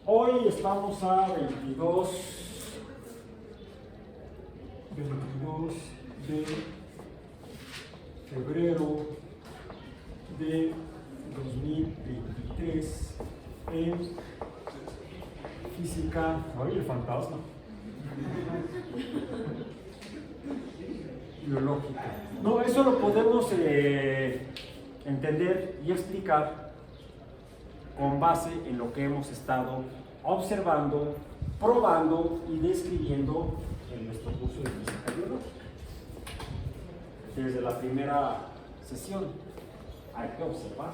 Hoy estamos a 22 de febrero de 2023 en física. ¡Ay, el fantasma! Biológica. No, eso lo podemos entender y explicar con base en lo que hemos estado observando, probando y describiendo en nuestro curso de física biológica. Desde la primera sesión hay que observar.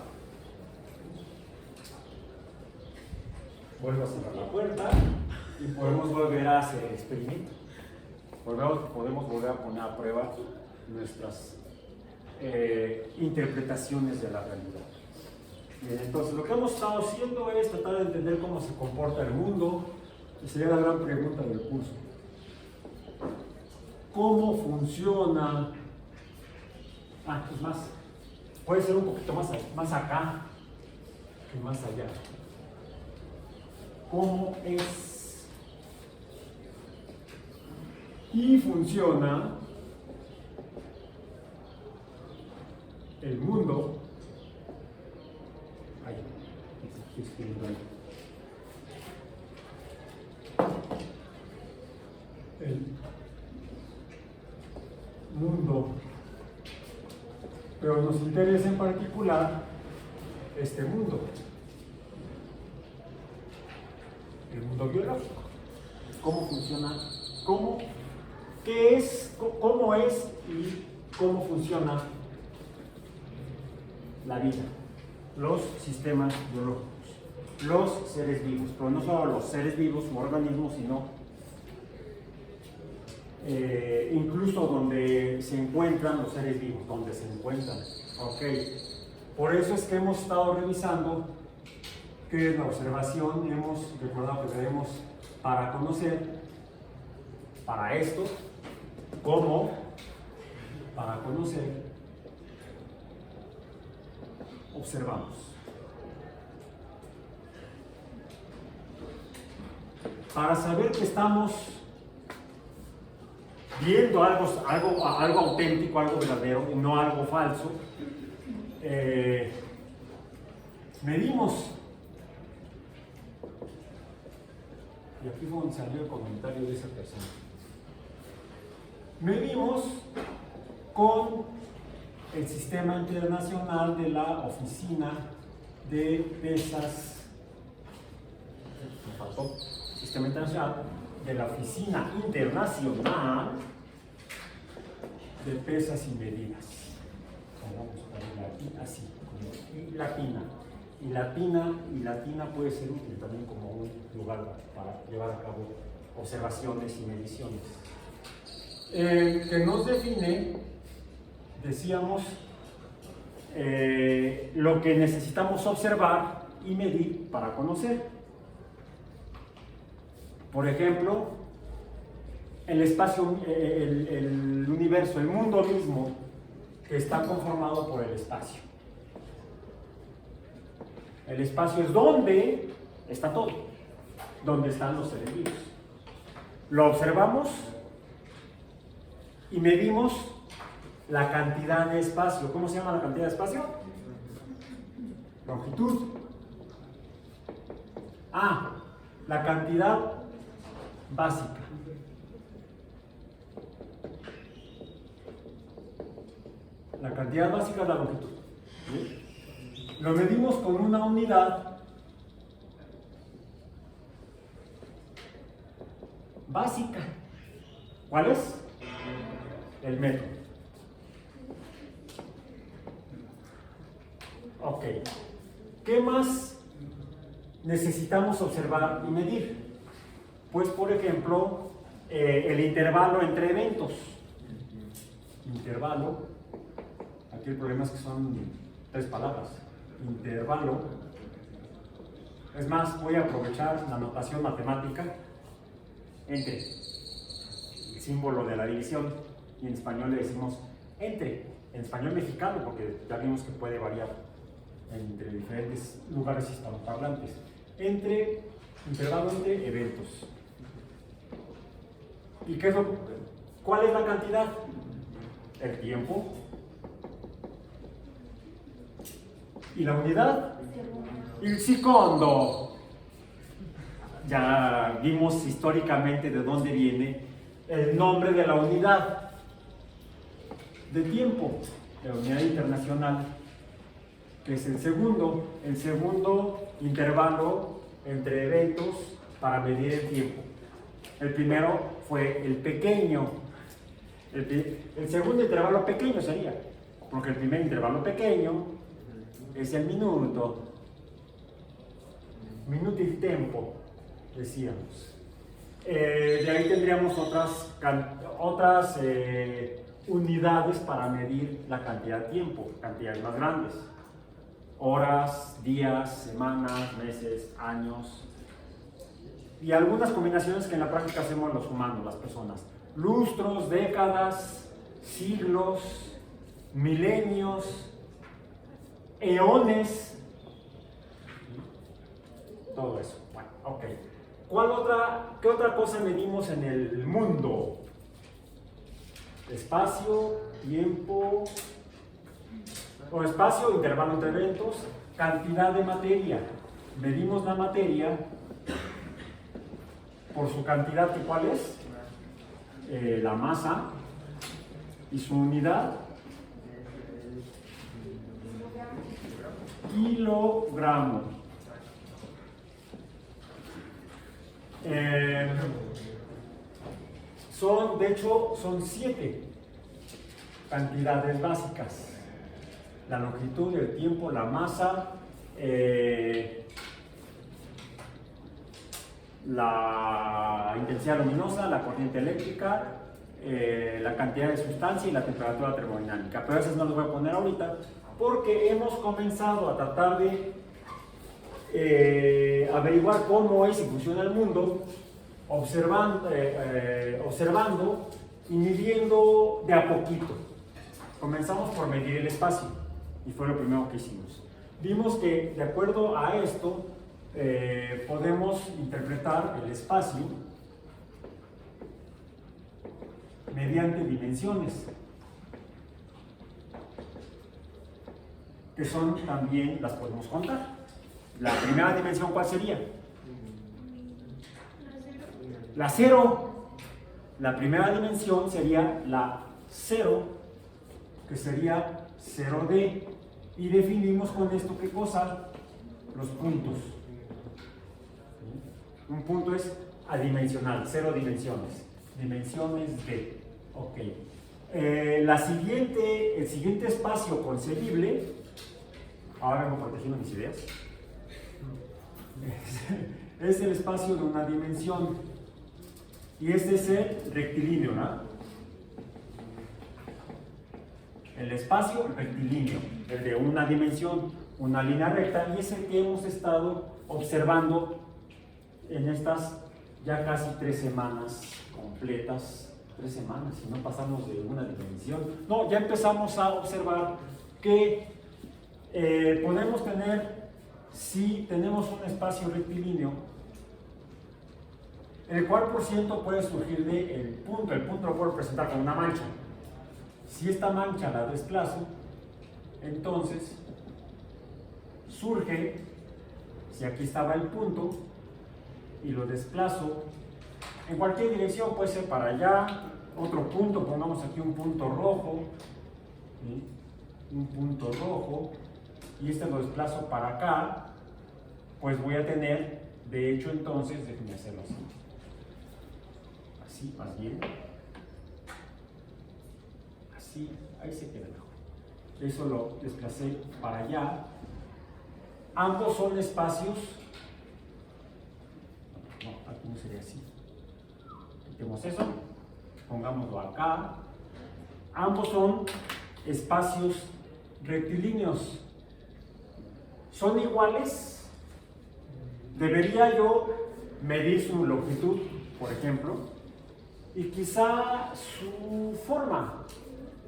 Vuelvo a cerrar la puerta y podemos volver a hacer el experimento. Podemos volver a poner a prueba nuestras interpretaciones de la realidad. Bien, entonces lo que hemos estado haciendo es tratar de entender cómo se comporta el mundo, y sería la gran pregunta del curso. ¿Cómo funciona? Es más, puede ser un poquito más acá que más allá. ¿Cómo es y funciona el mundo? Ahí, estoy escribiendo ahí. El mundo, pero nos interesa en particular este mundo, el mundo biológico. ¿Cómo funciona? ¿Qué es? ¿Cómo es y cómo funciona la vida? Los sistemas biológicos, los seres vivos, pero no solo los seres vivos u organismos, sino incluso donde se encuentran los seres vivos, donde se encuentran. Ok, por eso es que hemos estado revisando que la observación hemos recordado que tenemos para conocer, para esto, cómo, para conocer, observamos. Para saber que estamos viendo algo auténtico, algo verdadero, y no algo falso, medimos. Y aquí fue donde salió el comentario de esa persona. Medimos con el Sistema Internacional de la Oficina de Pesas. Me faltó. Sistema Internacional de la Oficina Internacional de Pesas y Medidas. Vamos a ponerla aquí así, y latina. Y latina puede ser útil también como un lugar para llevar a cabo observaciones y mediciones. Que nos define, decíamos, lo que necesitamos observar y medir para conocer. Por ejemplo, el espacio, el universo, el mundo mismo, que está conformado por el espacio. El espacio es donde está todo, donde están los seres vivos. Lo observamos y medimos la cantidad de espacio. ¿Cómo se llama la cantidad de espacio? Longitud. La cantidad básica. La cantidad básica es la longitud. ¿Sí? Lo medimos con una unidad básica. ¿Cuál es? El metro. Ok. ¿Qué más necesitamos observar y medir? Pues, por ejemplo, el intervalo entre eventos. Intervalo. Aquí el problema es que son 3 palabras. Intervalo. Es más, voy a aprovechar la notación matemática entre el símbolo de la división, y en español le decimos entre, en español mexicano, porque ya vimos que puede variar entre diferentes lugares hispanoparlantes. Entre Intervalo entre eventos. ¿Y qué es cuál es la cantidad? El tiempo. ¿Y la unidad? El secondo. Ya vimos históricamente de dónde viene el nombre de la unidad de tiempo, la unidad internacional, que es el segundo intervalo entre eventos para medir el tiempo. El primero fue el pequeño, el segundo intervalo pequeño sería, porque el primer intervalo pequeño es el minuto il tempo, decíamos. De ahí tendríamos otras unidades para medir la cantidad de tiempo, cantidades más grandes. Horas, días, semanas, meses, años. Y algunas combinaciones que en la práctica hacemos los humanos, las personas. Lustros, décadas, siglos, milenios, eones. Todo eso. Bueno, ok. ¿Qué otra cosa medimos en el mundo? Espacio, tiempo, o espacio, intervalo entre eventos, cantidad de materia. Medimos la materia por su cantidad, ¿que cuál es? La masa y su unidad. Kilogramo. Son 7 cantidades básicas: la longitud, el tiempo, la masa, la intensidad luminosa, la corriente eléctrica, la cantidad de sustancia y la temperatura termodinámica. Pero esas no las voy a poner ahorita porque hemos comenzado a tratar de averiguar cómo es y funciona el mundo, observando y midiendo de a poquito. Comenzamos por medir el espacio y fue lo primero que hicimos. Vimos que de acuerdo a esto podemos interpretar el espacio mediante dimensiones, que son también, las podemos contar. La primera dimensión, ¿cuál sería? La 0. La primera dimensión sería la 0, que sería 0D. Y definimos con esto, ¿qué cosa? Los puntos. Un punto es adimensional, 0 dimensiones. Dimensiones D. Ok. El siguiente espacio concebible, ahora vengo protegiendo mis ideas, es el espacio de una dimensión. Y este es el rectilíneo, ¿no? El espacio rectilíneo, el de una dimensión, una línea recta, y es el que hemos estado observando en estas ya casi 3 semanas completas. 3 semanas, si no pasamos de una dimensión. No, ya empezamos a observar que podemos tener, si tenemos un espacio rectilíneo, el 4% puede surgir del punto. El punto lo puedo representar con una mancha. Si esta mancha la desplazo, entonces surge, si aquí estaba el punto y lo desplazo en cualquier dirección, puede ser para allá, otro punto, pongamos aquí un punto rojo, ¿sí? Un punto rojo, y este lo desplazo para acá, pues voy a tener, de hecho, entonces, déjenme hacerlo así. Así, más bien. Así, ahí se queda mejor. Eso lo desplacé para allá. Ambos son espacios. No, aquí no sería así. Quitemos eso, pongámoslo acá. Ambos son espacios rectilíneos. ¿Son iguales? Debería yo medir su longitud, por ejemplo, y quizá su forma.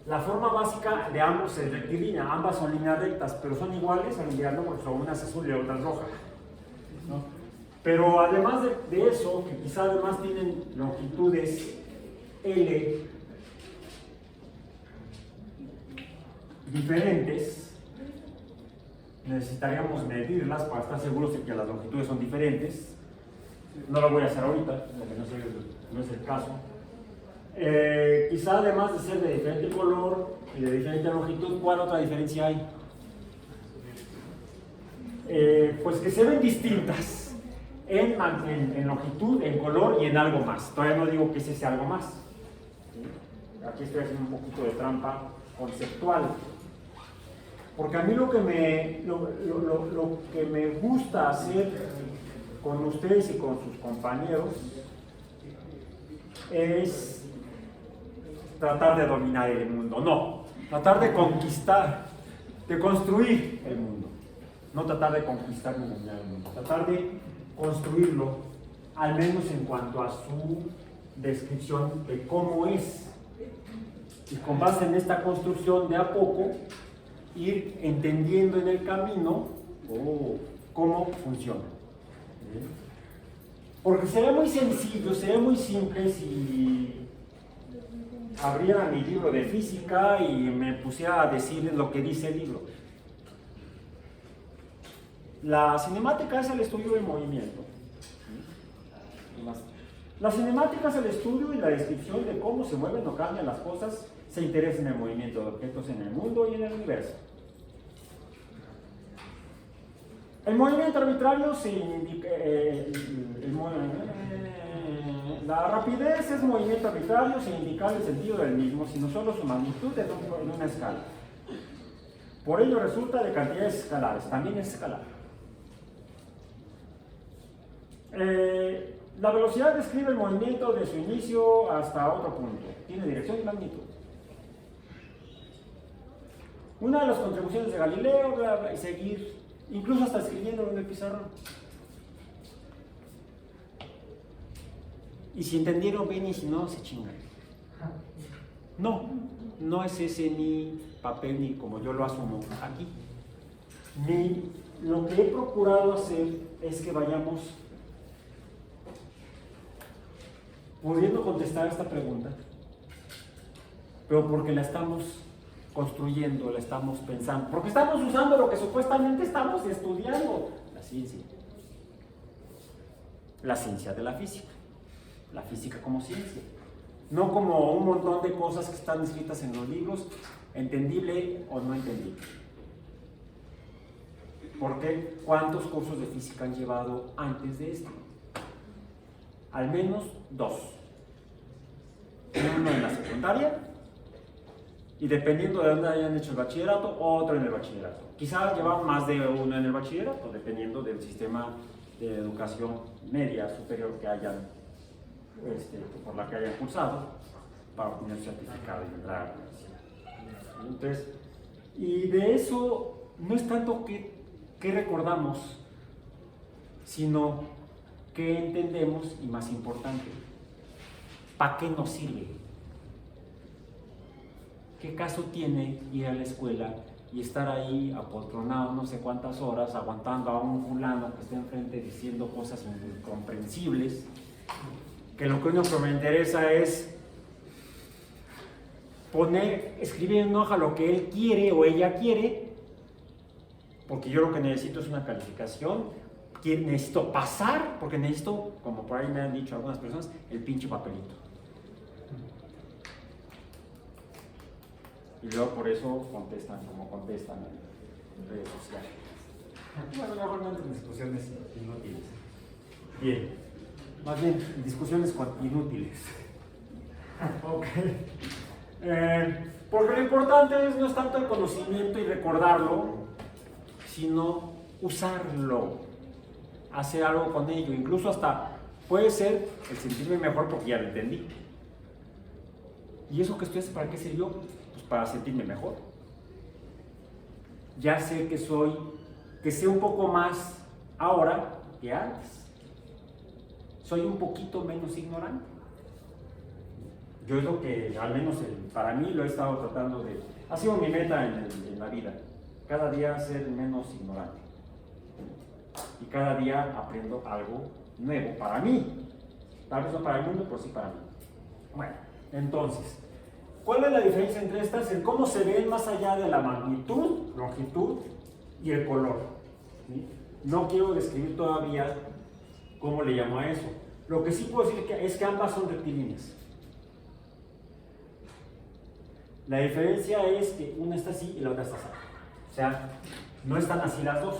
La forma básica de ambos es rectilínea, ambas son líneas rectas, pero son iguales al mirarlo porque son unas azul y otras rojas, ¿no? Pero además de eso, que quizá además tienen longitudes L diferentes, necesitaríamos medirlas para estar seguros de que las longitudes son diferentes. No lo voy a hacer ahorita, porque no es el caso. Quizá además de ser de diferente color y de diferente longitud, ¿cuál otra diferencia hay? Pues que se ven distintas en longitud, en color y en algo más. Todavía no digo que ese sea algo más. Aquí estoy haciendo un poquito de trampa conceptual. Porque a mí lo que me gusta hacer con ustedes y con sus compañeros es tratar de dominar el mundo. No, tratar de conquistar, de construir el mundo. No tratar de conquistar ni dominar el mundo. Tratar de construirlo, al menos en cuanto a su descripción de cómo es. Y con base en esta construcción, de a poco, ir entendiendo en el camino cómo funciona. Porque sería muy sencillo, sería muy simple si abriera mi libro de física y me pusiera a decirles lo que dice el libro. La cinemática es el estudio del movimiento. La cinemática es el estudio y la descripción de cómo se mueven o cambian las cosas, se interesa en el movimiento de objetos en el mundo y en el universo. El movimiento arbitrario se indica, la rapidez es movimiento arbitrario sin indicar el sentido del mismo, sino solo su magnitud en una escala. Por ello resulta de cantidades escalares, también es escalar. La velocidad describe el movimiento de su inicio hasta otro punto, tiene dirección y magnitud. Una de las contribuciones de Galileo, bla, bla, y seguir, incluso hasta escribiéndolo en el pizarrón. Y si entendieron bien y si no, se chingan. No es ese mi papel ni como yo lo asumo aquí. Lo que he procurado hacer es que vayamos pudiendo contestar esta pregunta, pero porque la estamos construyendo, la estamos pensando, porque estamos usando lo que supuestamente estamos estudiando, la ciencia de la física como ciencia, no como un montón de cosas que están escritas en los libros, entendible o no entendible. Porque ¿cuántos cursos de física han llevado antes de esto? Al menos 2. Uno en la secundaria y dependiendo de dónde hayan hecho el bachillerato, otro en el bachillerato. Quizás llevan más de uno en el bachillerato, dependiendo del sistema de educación media superior que hayan, por la que hayan cursado, para obtener su certificado y entrar a la universidad. Entonces, y de eso no es tanto que recordamos, sino que entendemos y más importante, ¿para qué nos sirve? ¿Qué caso tiene ir a la escuela y estar ahí apoltronado no sé cuántas horas aguantando a un fulano que está enfrente diciendo cosas incomprensibles? Que lo único que me interesa es escribir en una hoja lo que él quiere o ella quiere, porque yo lo que necesito es una calificación. Que necesito pasar, porque necesito, como por ahí me han dicho algunas personas, el pinche papelito. Y luego por eso contestan como contestan en redes sociales. Bueno, normalmente en discusiones inútiles. Bien, más bien discusiones inútiles. Ok. Porque lo importante no es tanto el conocimiento y recordarlo, sino usarlo. Hacer algo con ello, incluso hasta puede ser el sentirme mejor porque ya lo entendí. ¿Y eso que estudiaste para qué sirvió? Pues para sentirme mejor. Ya sé que sé un poco más ahora que antes. Soy un poquito menos ignorante. Yo es lo que, al menos para mí, lo he estado tratando de... Ha sido mi meta en la vida. Cada día ser menos ignorante. y cada día aprendo algo nuevo para mí. Tal vez no para el mundo, pero sí para mí. Bueno, entonces, ¿cuál es la diferencia entre estas? En cómo se ven más allá de la magnitud, longitud y el color. ¿Sí? No quiero describir todavía cómo le llamo a eso. Lo que sí puedo decir es que ambas son rectilíneas. La diferencia es que una está así y la otra está así. O sea, no están así las dos.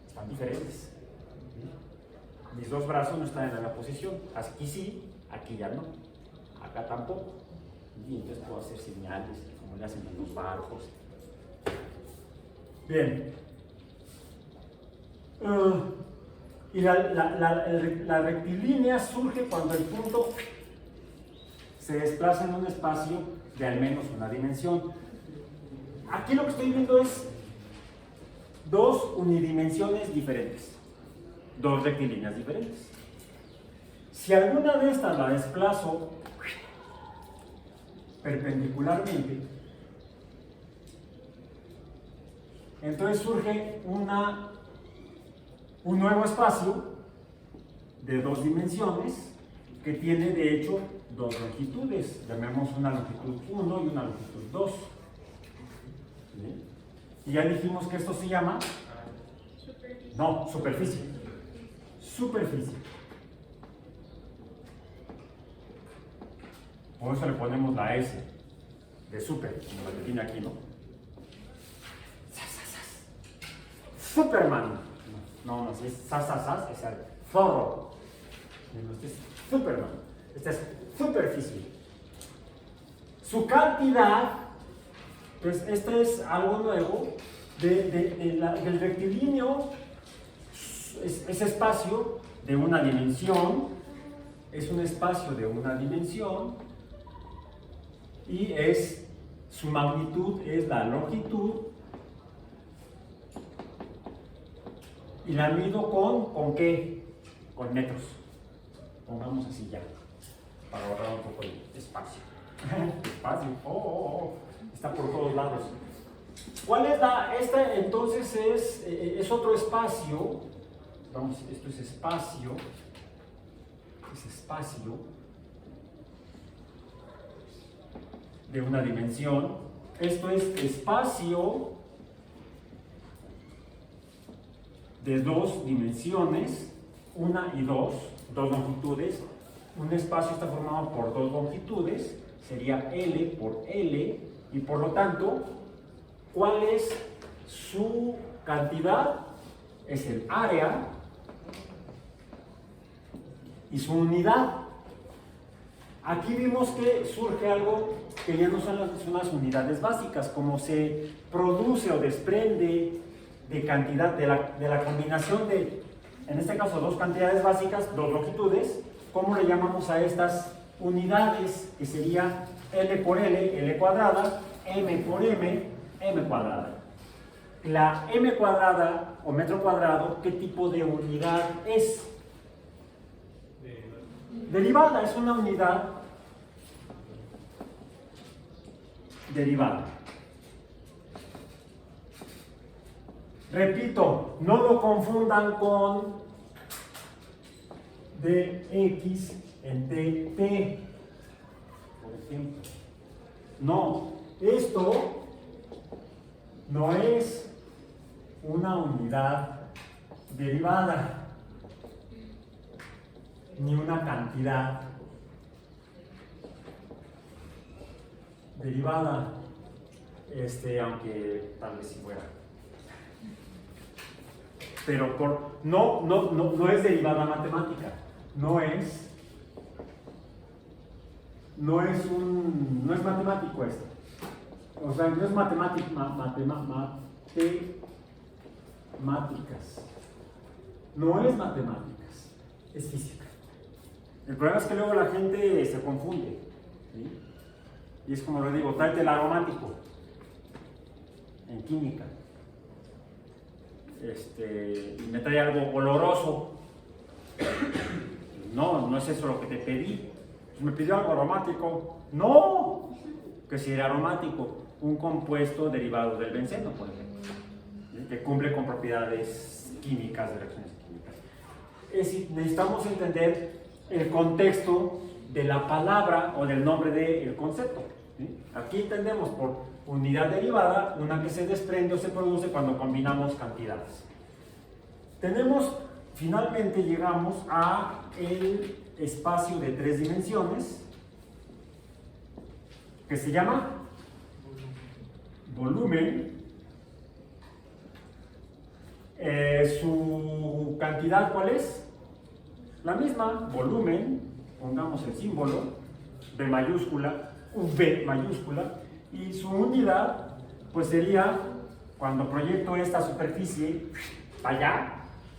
Están diferentes. Mis dos brazos no están en la misma posición. Aquí sí, aquí ya no. Acá tampoco. Y entonces puedo hacer señales, como le hacen en los barcos. Bien. Y la rectilínea surge cuando el punto se desplaza en un espacio de al menos una dimensión. Aquí lo que estoy viendo es dos unidimensiones diferentes, dos rectilíneas diferentes. Si alguna de estas la desplazo perpendicularmente, entonces surge un nuevo espacio de dos dimensiones que tiene de hecho dos longitudes. Llamemos una longitud 1 y una longitud 2. ¿Sí? Y ya dijimos que esto se llama... No, superficie. Superficie. Por eso le ponemos la S de super, como la que tiene aquí, ¿no? Superman. No, si es sas, es el zorro. Este es Superman. Esta es superficie. Su cantidad, pues este es algo nuevo, del rectilíneo, es espacio de una dimensión, es un espacio de una dimensión, y su magnitud es la longitud, y la mido ¿con qué? Con metros. Pongamos así ya, para ahorrar un poco de espacio. Espacio, está por todos lados. ¿Cuál es esta entonces es otro espacio? Vamos, esto es espacio. Es espacio de una dimensión. Esto es espacio de dos dimensiones, una y dos longitudes. Un espacio está formado por dos longitudes, sería L por L, y por lo tanto, ¿cuál es su cantidad? Es el área, y su unidad. Aquí vimos que surge algo que ya no son las unidades básicas, como se produce o desprende de cantidad, de la combinación de, en este caso, dos cantidades básicas, dos longitudes. ¿Cómo le llamamos a estas unidades? Que sería L por L, L cuadrada, M por M, M cuadrada. La M cuadrada o metro cuadrado, ¿qué tipo de unidad es? Derivada, es una unidad derivada. Repito, no lo confundan con dx en dt, por ejemplo. No, esto no es una unidad derivada, ni una cantidad derivada, aunque tal vez si fuera. Pero no es derivada matemática, no es matemático esto. O sea, no es matemáticas, no es matemáticas, es física. El problema es que luego la gente se confunde, ¿sí? Y es como lo digo, tráete el aromático en química. Y me trae algo oloroso. No es eso lo que te pedí. Me pidió algo aromático. No, que si era aromático, un compuesto derivado del benceno, por ejemplo, que cumple con propiedades químicas, de reacciones químicas. Es decir, necesitamos entender el contexto de la palabra o del nombre del concepto. ¿Sí? Aquí entendemos por unidad derivada una que se desprende o se produce cuando combinamos cantidades. Finalmente llegamos a el espacio de 3 dimensiones que se llama volumen. Su cantidad, ¿cuál es? La misma, volumen, pongamos el símbolo B mayúscula, V mayúscula, y su unidad pues sería cuando proyecto esta superficie para allá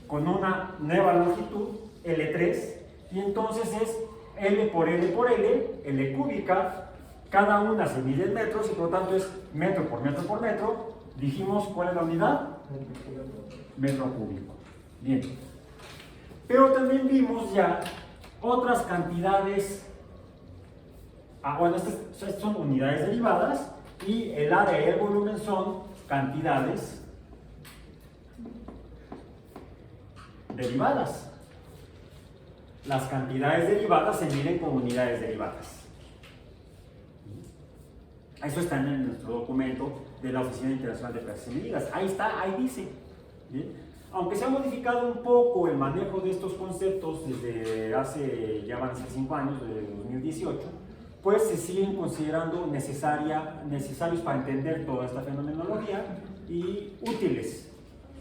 con una nueva longitud L3, y entonces es L por L por L cúbica, cada una se mide en metros y por lo tanto es metro por metro por metro. Dijimos, ¿cuál es la unidad? Metro cúbico. Bien. Pero también vimos ya otras cantidades. Bueno, estas son unidades derivadas y el área y el volumen son cantidades derivadas. Las cantidades derivadas se miden con unidades derivadas. Eso está en nuestro documento de la Oficina Internacional de Clases y Medidas. Ahí está, ahí dice. ¿Bien? Aunque se ha modificado un poco el manejo de estos conceptos desde ya van a ser 5 años, desde 2018, pues se siguen considerando necesarios para entender toda esta fenomenología y útiles.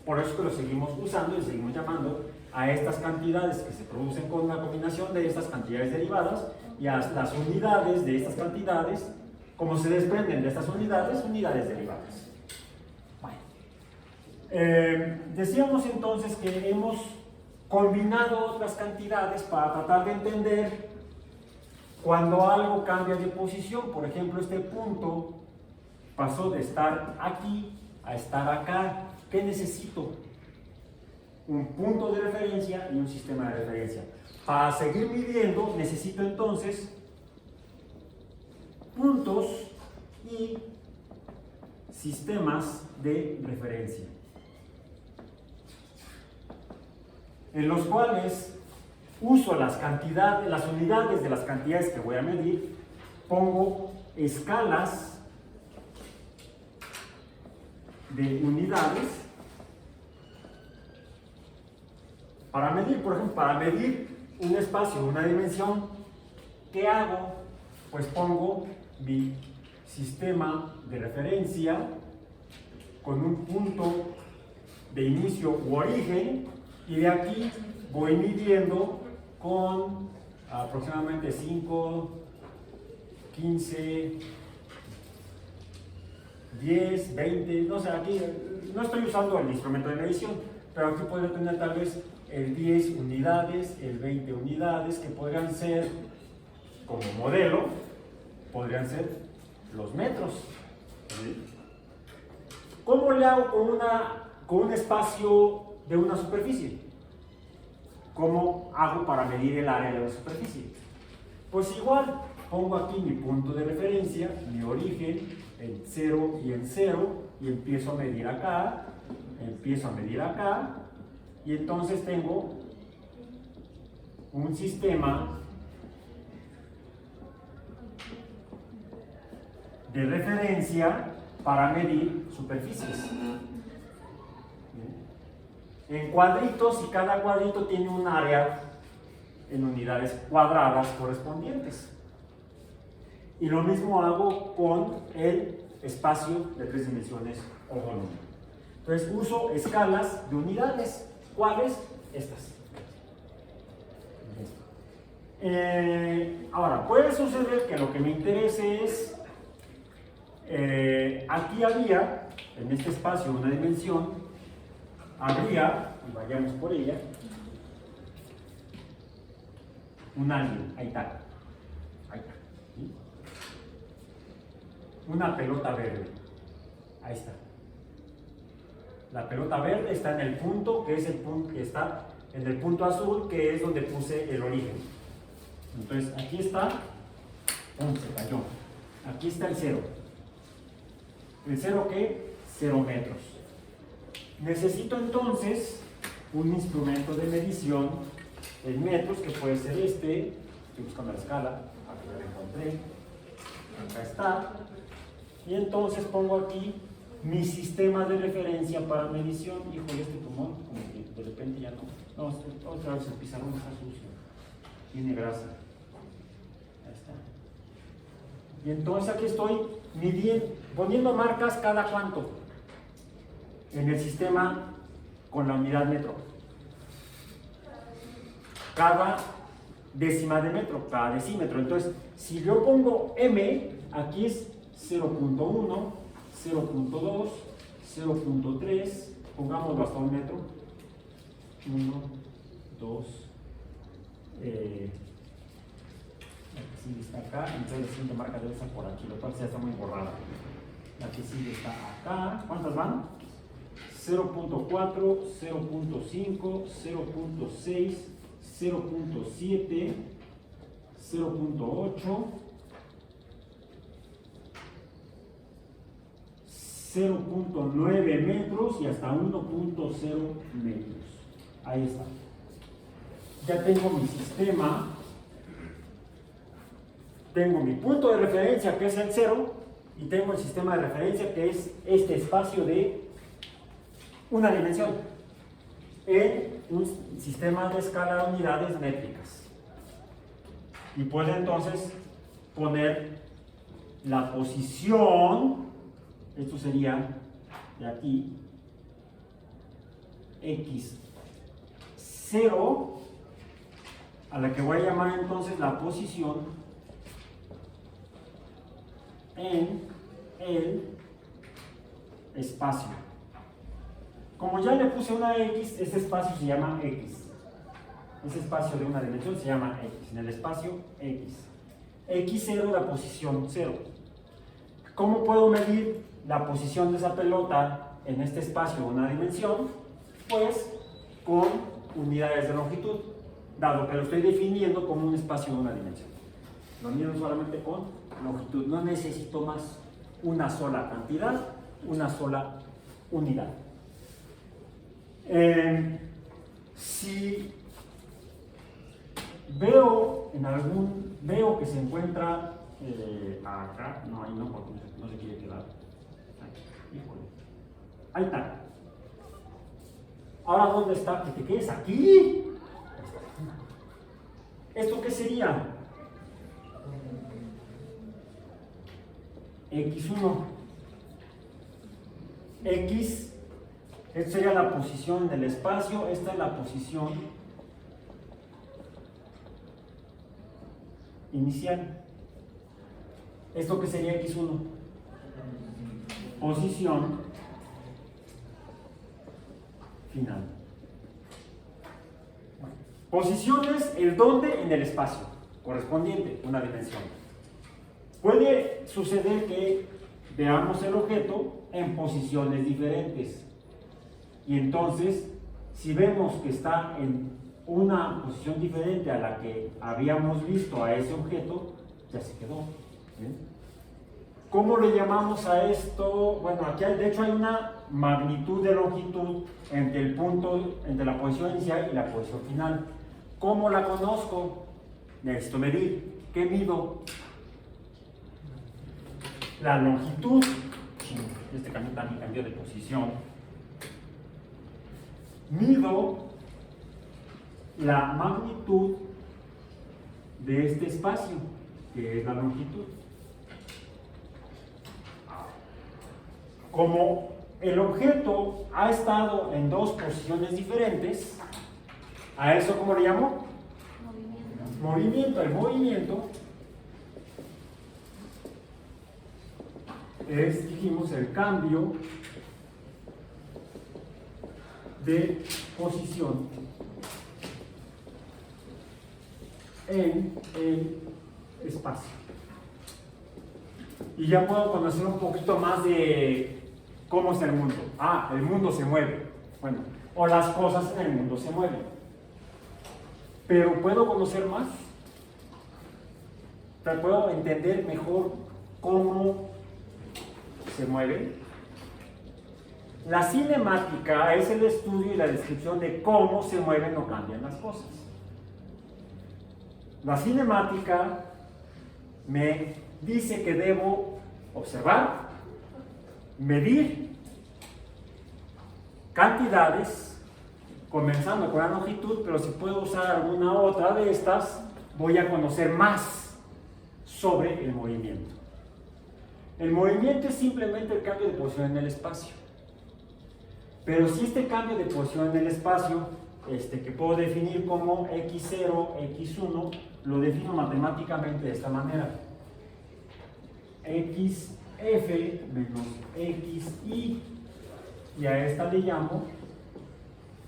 Por eso que lo seguimos usando y seguimos llamando a estas cantidades que se producen con la combinación de estas cantidades derivadas y a las unidades de estas cantidades, como se desprenden de estas unidades derivadas. Bueno. Decíamos entonces que hemos combinado otras cantidades para tratar de entender cuando algo cambia de posición. Por ejemplo, este punto pasó de estar aquí a estar acá. ¿Qué necesito? Un punto de referencia y un sistema de referencia. Para seguir midiendo necesito entonces puntos y sistemas de referencia, en los cuales uso las unidades de las cantidades que voy a medir, pongo escalas de unidades para medir. Por ejemplo, para medir un espacio, una dimensión, ¿qué hago? Pues pongo mi sistema de referencia con un punto de inicio u origen, y de aquí voy midiendo con aproximadamente 5, 15, 10, 20, no sé, aquí no estoy usando el instrumento de medición, pero aquí podría tener tal vez el 10 unidades, el 20 unidades, que podrían ser, como modelo, podrían ser los metros. ¿Cómo le hago con un espacio de una superficie? ¿Cómo hago para medir el área de la superficie? Pues igual, pongo aquí mi punto de referencia, mi origen, en 0 y en 0, y empiezo a medir acá, y entonces tengo un sistema de referencia para medir superficies en cuadritos, y cada cuadrito tiene un área en unidades cuadradas correspondientes. Y lo mismo hago con el espacio de 3 dimensiones o volumen. Entonces uso escalas de unidades. ¿Cuáles? Estas. Ahora, puede suceder que lo que me interese es, aquí había, en este espacio, una dimensión, habría, y vayamos por ella, un alien, ahí está, ¿sí? Una pelota verde, ahí está. La pelota verde está en el punto, que es el punto que está en el punto azul, que es donde puse el origen. Entonces aquí está, se cayó. Aquí está el 0. ¿El 0 qué? 0 metros. Necesito entonces un instrumento de medición en metros, que puede ser este. Estoy buscando la escala, aquí ya la encontré, acá está, y entonces pongo aquí mi sistema de referencia para medición. Híjole, este tumor, como que de repente ya no, otra vez el pizarrón está sucio, tiene grasa, ahí está. Y entonces aquí estoy midiendo, poniendo marcas cada cuánto en el sistema con la unidad metro, cada décima de metro, cada decímetro. Entonces, si yo pongo M, aquí es 0.1, 0.2, 0.3, pongámoslo hasta un metro. 1, 2, la que sigue está acá, entonces la siguiente marca debe estar por aquí, lo cual ya está muy borrada. La que sigue está acá. ¿Cuántas van? 0.4, 0.5, 0.6, 0.7, 0.8, 0.9 metros y hasta 1.0 metros. Ahí está. Ya tengo mi sistema, tengo mi punto de referencia que es el 0 y tengo el sistema de referencia que es este espacio de una dimensión en un sistema de escala de unidades métricas. Y puedo entonces poner la posición, esto sería de aquí, x0, a la que voy a llamar entonces la posición en el espacio. Como ya le puse una x, este espacio se llama x. Ese espacio de una dimensión se llama x. En el espacio x. x0, la posición 0. ¿Cómo puedo medir la posición de esa pelota en este espacio de una dimensión? Pues con unidades de longitud, dado que lo estoy definiendo como un espacio de una dimensión. Lo mido solamente con longitud. No necesito más, una sola cantidad, una sola unidad. Si veo que se encuentra acá, no, ahí no, porque no se quiere quedar. Ahí está. Ahora, ¿dónde está? Que te quedes aquí. ¿Esto qué sería? X1. X, esta sería la posición del espacio, esta es la posición inicial. ¿Esto qué sería X1? Posición final. Posición es el dónde en el espacio correspondiente, una dimensión. Puede suceder que veamos el objeto en posiciones diferentes. Y entonces, si vemos que está en una posición diferente a la que habíamos visto a ese objeto, ya se quedó. ¿Bien? ¿Cómo le llamamos a esto? Bueno, aquí de hecho hay una magnitud de longitud entre el punto, entre la posición inicial y la posición final. ¿Cómo la conozco? Necesito medir. ¿Qué mido? La longitud. Este cambio también cambió de posición. Mido la magnitud de este espacio, que es la longitud. Como el objeto ha estado en dos posiciones diferentes, ¿a eso cómo le llamo? Movimiento. El movimiento es, dijimos, el cambio de posición en el espacio. Y ya puedo conocer un poquito más de cómo es el mundo. Ah, el mundo se mueve. Bueno, o las cosas en el mundo se mueven. Pero puedo conocer más. O sea, puedo entender mejor cómo se mueve. La cinemática es el estudio y la descripción de cómo se mueven o cambian las cosas. La cinemática me dice que debo observar, medir cantidades, comenzando con la longitud, pero si puedo usar alguna otra de estas, voy a conocer más sobre el movimiento. El movimiento es simplemente el cambio de posición en el espacio. Pero si este cambio de posición en el espacio, que puedo definir como x0, x1, lo defino matemáticamente de esta manera. xf menos xy, y a esta le llamo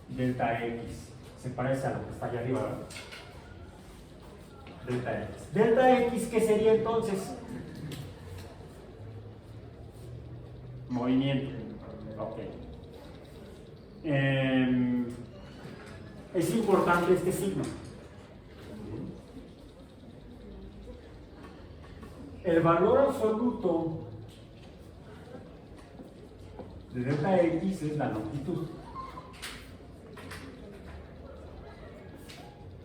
delta x. Se parece a lo que está allá arriba. Delta x. Delta x, ¿qué sería entonces? Movimiento. Ok. Es importante este signo. El valor absoluto de delta x es la longitud.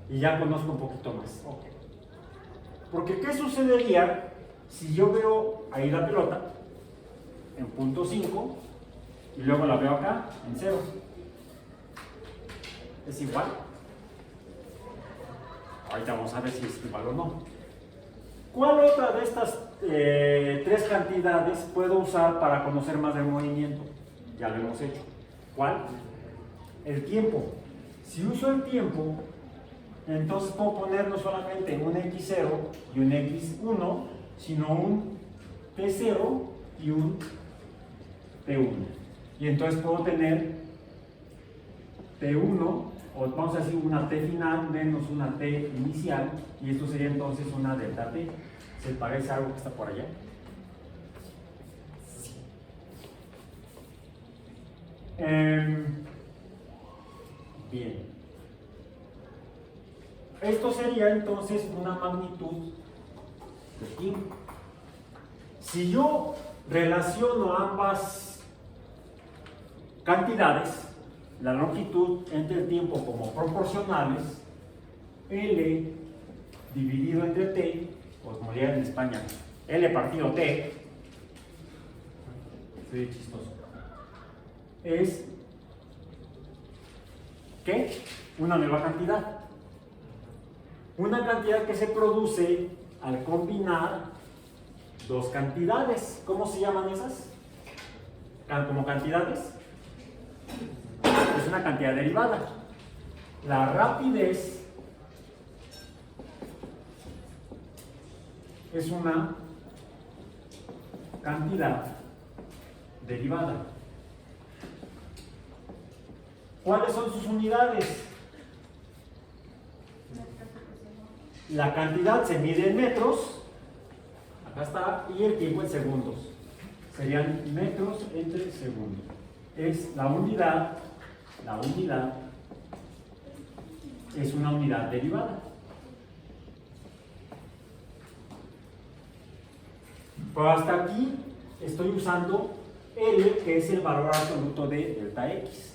Y ya conozco un poquito más. Okay. Porque ¿qué sucedería si yo veo ahí la pelota en punto 5 y luego la veo acá en 0? ¿Es igual? Ahorita vamos a ver si es igual o no. ¿Cuál otra de estas tres cantidades puedo usar para conocer más del movimiento? Ya lo hemos hecho. ¿Cuál? El tiempo. Si uso el tiempo, entonces puedo poner no solamente un x0 y un x1, sino un t0 y un t1. Y entonces puedo tener t1, o vamos a decir una t final menos una t inicial, y esto sería entonces una delta t. ¿Se parece a algo que está por allá? Sí. Bien. Esto sería entonces una magnitud de tiempo. Si yo relaciono ambas cantidades, la longitud entre el tiempo como proporcionales, L dividido entre T, o como dirían en España, L partido T, soy chistoso, es ¿qué? Una nueva cantidad. Una cantidad que se produce al combinar dos cantidades. ¿Cómo se llaman esas? ¿Como cantidades? Es una cantidad derivada. La rapidez es una cantidad derivada. ¿Cuáles son sus unidades? La cantidad se mide en metros, acá está, y el tiempo en segundos. Serían metros entre segundos. Es la unidad es una unidad derivada. Pero hasta aquí estoy usando L, que es el valor absoluto de delta X.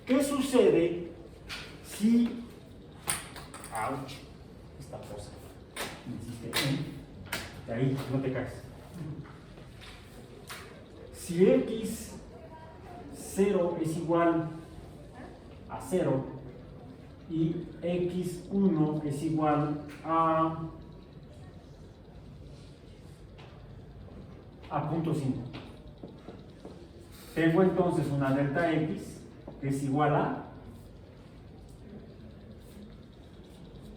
¿Qué sucede si... ¡Auch! Esta cosa. De ahí, no te caes. Si x0 es igual a 0 y x1 es igual a 0.5. Tengo entonces una delta x que es igual a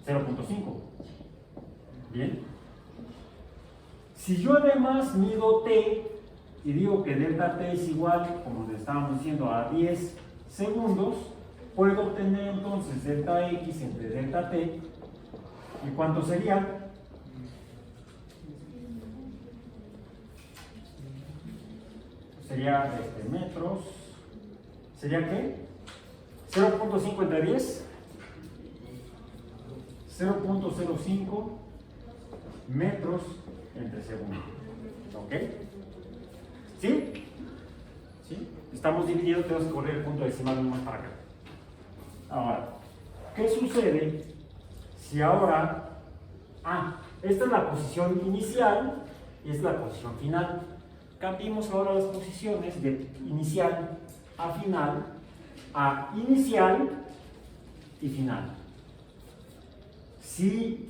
0.5. Bien. Si yo además mido t y digo que delta t es igual, como le estábamos diciendo, a 10 segundos, puedo obtener entonces delta x entre delta t. ¿Y cuánto sería? Sería metros. ¿Sería qué? 0.5 entre 10. 0.05 metros entre segundos. ¿Ok? ¿Sí? ¿Sí? Estamos dividiendo, tenemos que correr el punto decimal más para acá. Ahora, ¿qué sucede si ahora... esta es la posición inicial y esta es la posición final. Cambiemos ahora las posiciones de inicial a final, a inicial y final. Si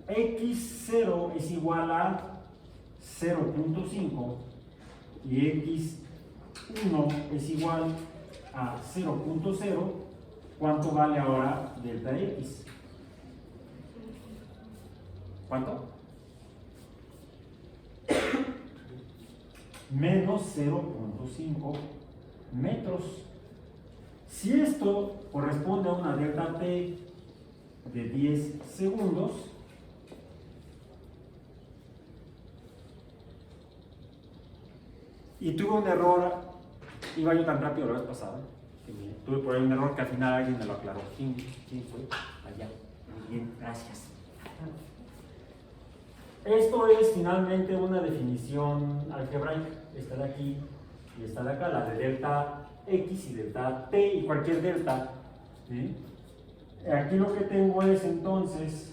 x0 es igual a 0.5 y x1 es igual a 0.0, ¿cuánto vale ahora delta x? ¿Cuánto? Menos 0.5 metros. Si esto corresponde a una delta t de 10 segundos, y tuve un error, iba yo tan rápido la vez pasada, tuve por ahí un error que al final alguien me lo aclaró. ¿Quién fue? Allá. Muy bien, gracias. Esto es finalmente una definición algebraica, esta de aquí y esta de acá, la de delta x y delta t y cualquier delta, ¿sí? Aquí lo que tengo es entonces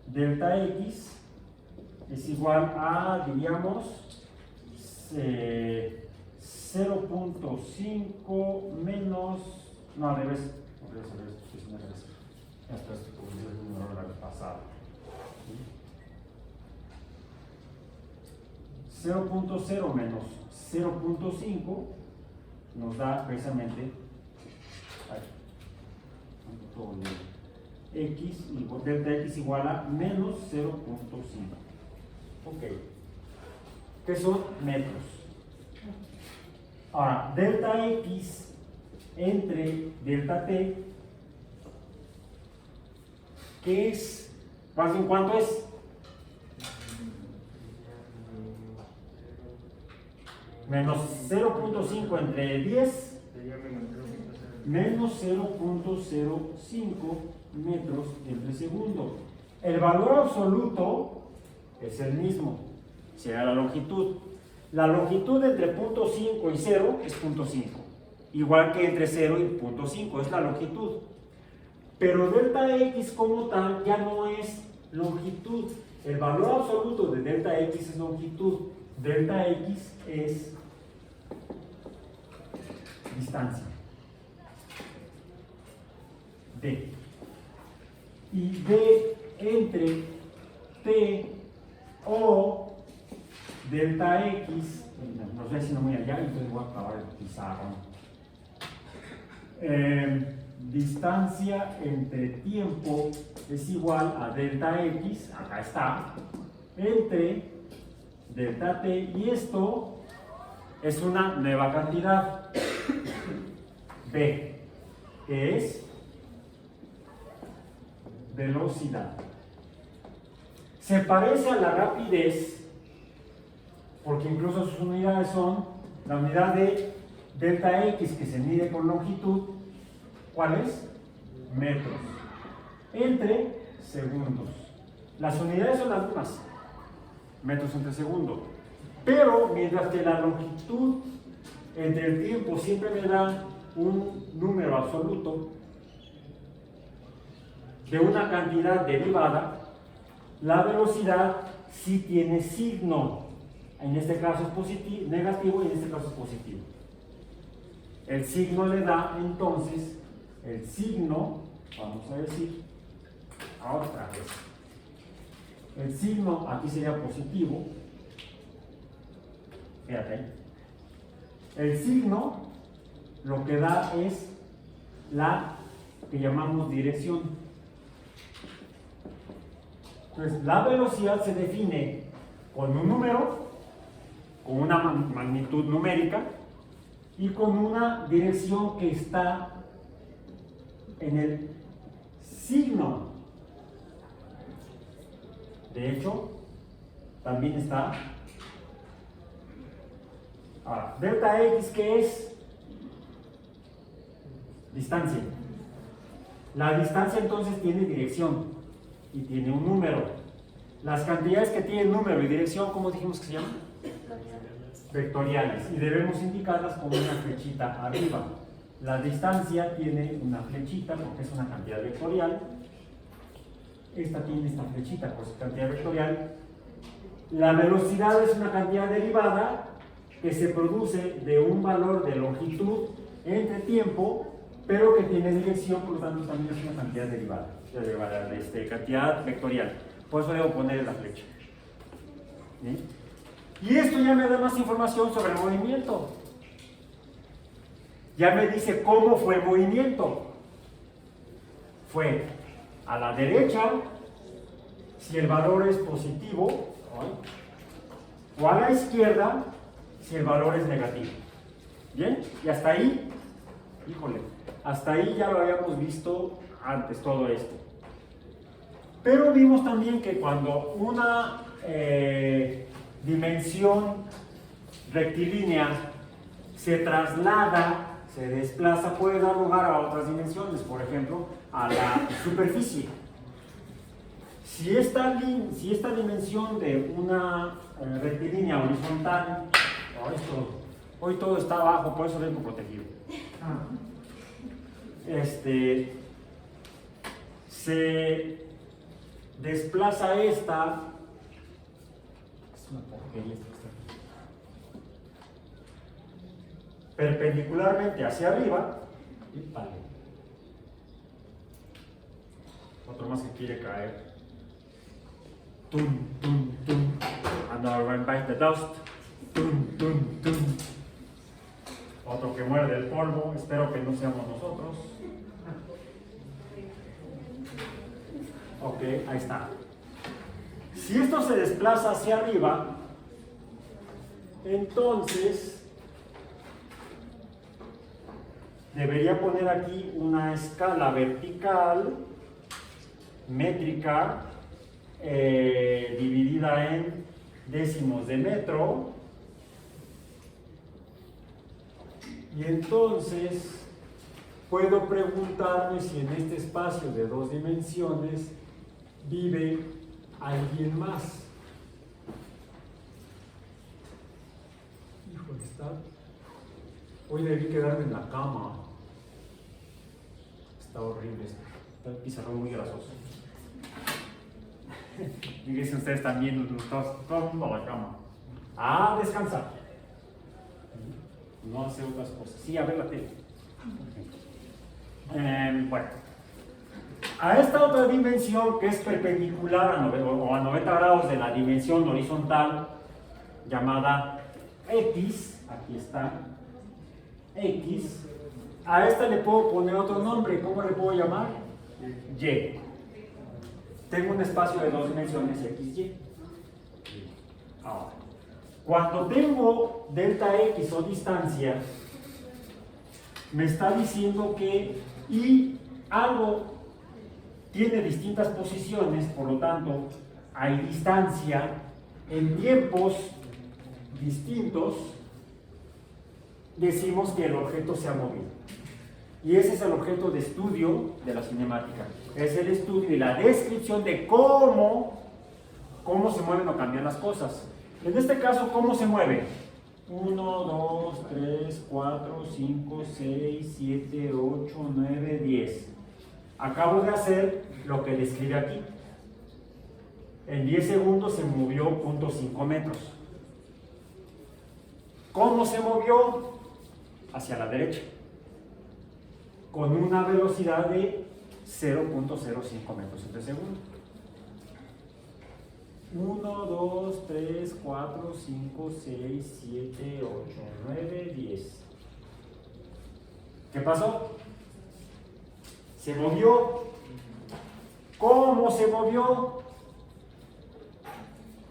delta x es igual a, diríamos, 0.5 menos, no, al revés, esto es un error de la pasada. 0.0 menos 0.5 nos da precisamente delta x igual a menos 0.5. Ok, ¿qué son metros? Ahora, delta x entre delta t, ¿qué es? ¿Cuánto es? Menos 0.5 entre 10, menos 0.05 metros entre segundo. El valor absoluto es el mismo, será la longitud. La longitud entre 0.5 y 0 es 0.5, igual que entre 0 y 0.5, es la longitud. Pero delta x como tal ya no es longitud. El valor absoluto de delta x es longitud. Delta x es distancia d, y d entre t o delta x, no estoy haciendo muy allá, entonces voy a acabar el pizarrón. Distancia entre tiempo es igual a delta x, acá está, entre delta t, y esto es una nueva cantidad, b, que es velocidad. Se parece a la rapidez, porque incluso sus unidades son la unidad de delta x, que se mide por longitud, ¿cuál es? Metros, entre segundos. Las unidades son las mismas, metros entre segundo, pero mientras que la longitud entre el tiempo siempre me da un número absoluto de una cantidad derivada, la velocidad sí tiene signo. En este caso es positivo, negativo, y en este caso es positivo. El signo le da entonces, el signo, vamos a decir, otra vez, el signo aquí sería positivo. Fíjate, el signo lo que da es la que llamamos dirección. Entonces, la velocidad se define con un número, con una magnitud numérica y con una dirección que está en el signo. De hecho, también está. Ahora, delta x, ¿qué es? Distancia. La distancia entonces tiene dirección y tiene un número. Las cantidades que tienen número y dirección, ¿cómo dijimos que se llaman? vectoriales y debemos indicarlas con una flechita arriba. La distancia tiene una flechita porque es una cantidad vectorial. Esta tiene esta flechita, pues cantidad vectorial. La velocidad es una cantidad derivada que se produce de un valor de longitud entre tiempo, pero que tiene dirección, por lo tanto también es una cantidad derivada cantidad vectorial. Por eso debo poner la flecha. ¿Sí? Y esto ya me da más información sobre el movimiento. Ya me dice cómo fue el movimiento. Fue a la derecha, si el valor es positivo, o a la izquierda, si el valor es negativo. ¿Bien? Y hasta ahí, híjole, hasta ahí ya lo habíamos visto antes, todo esto. Pero vimos también que cuando una dimensión rectilínea se traslada, se desplaza, puede dar lugar a otras dimensiones, por ejemplo, a la superficie. Si esta dimensión de una rectilínea horizontal, hoy todo está abajo, por eso vengo protegido. Se desplaza esta, es una porquería esta que está aquí, perpendicularmente hacia arriba, y vale. Otro más que quiere caer. Tum, tum, tum. Another one bites the dust. Tum, tum, tum. Otro que muerde el polvo. Espero que no seamos nosotros. Ok, ahí está. Si esto se desplaza hacia arriba, entonces debería poner aquí una escala vertical métrica dividida en décimos de metro, y entonces puedo preguntarme si en este espacio de 2 dimensiones vive alguien más. Híjole, hoy debí quedarme en la cama. Está horrible esto. Está el pizarrón muy grasoso. Fíjense ustedes también, todo el mundo a la cama. Ah, descansar. No hacer otras cosas. Sí, a ver la tele. Bueno. A esta otra dimensión que es perpendicular a 90 grados de la dimensión horizontal, llamada X, aquí está, X, a esta le puedo poner otro nombre. ¿Cómo le puedo llamar? Y. Tengo un espacio de 2 dimensiones XY. Ahora, cuando tengo delta X o distancia, me está diciendo que y algo tiene distintas posiciones, por lo tanto, hay distancia en tiempos distintos, decimos que el objeto se ha movido. Y ese es el objeto de estudio de la cinemática. Es el estudio y la descripción de cómo se mueven o cambian las cosas. En este caso, ¿cómo se mueve? 1, 2, 3, 4, 5, 6, 7, 8, 9, 10. Acabo de hacer lo que describe aquí. En 10 segundos se movió 0.5 metros. ¿Cómo se movió? Hacia la derecha, con una velocidad de 0.05 metros por segundo. 1, 2, 3, 4, 5, 6, 7, 8, 9, 10. ¿Qué pasó? Se movió. ¿Cómo se movió?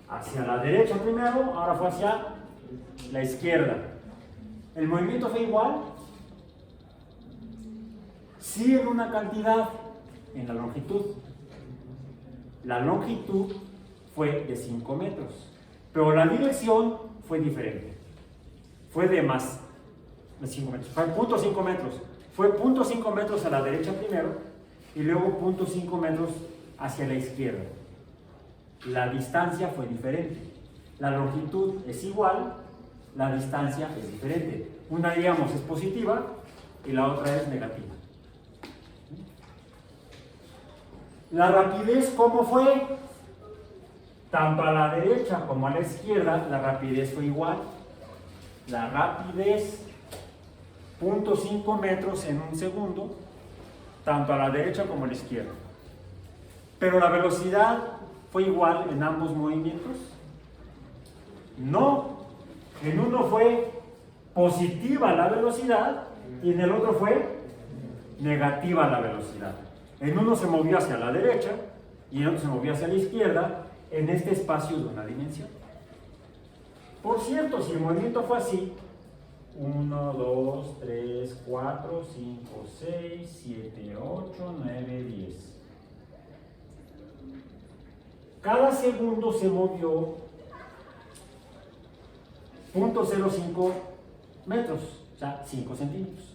Hacia la derecha primero, ahora fue hacia la izquierda. ¿El movimiento fue igual? Sí, en una cantidad, en la longitud. La longitud fue de 5 metros, pero la dirección fue diferente. Fue de más de 5 metros, fue 0.5 metros. Fue 0.5 metros a la derecha primero y luego 0.5 metros hacia la izquierda. La distancia fue diferente. La longitud es igual, la distancia es diferente. Una, digamos, es positiva y la otra es negativa. La rapidez, ¿cómo fue? Tanto a la derecha como a la izquierda, la rapidez fue igual. La rapidez, 0.5 metros en un segundo, tanto a la derecha como a la izquierda. Pero la velocidad fue igual en ambos movimientos. No, en uno fue positiva la velocidad y en el otro fue negativa la velocidad. En uno se movió hacia la derecha y en otro se movió hacia la izquierda en este espacio de una dimensión. Por cierto, si el movimiento fue así, 1, 2, 3, 4, 5, 6, 7, 8, 9, 10. Cada segundo se movió 0.05 metros, o sea, 5 centímetros.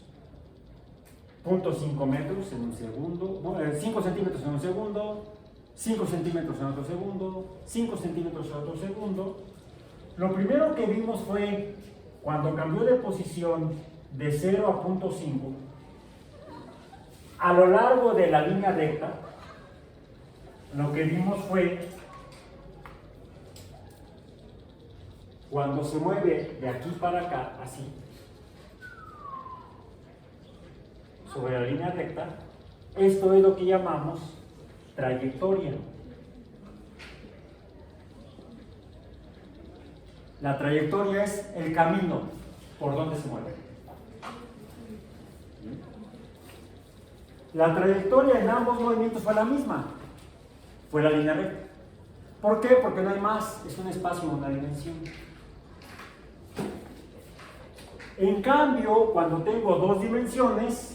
0.5 metros en un segundo, 5 centímetros en un segundo, 5 centímetros en otro segundo, 5 centímetros en otro segundo. Lo primero que vimos fue cuando cambió de posición de 0 a 0.5, a lo largo de la línea recta, lo que vimos fue cuando se mueve de aquí para acá, así, sobre la línea recta, esto es lo que llamamos trayectoria. La trayectoria es el camino por donde se mueve. La trayectoria en ambos movimientos fue la misma, fue la línea recta. ¿Por qué? Porque no hay más, es un espacio, una dimensión. En cambio, cuando tengo dos dimensiones,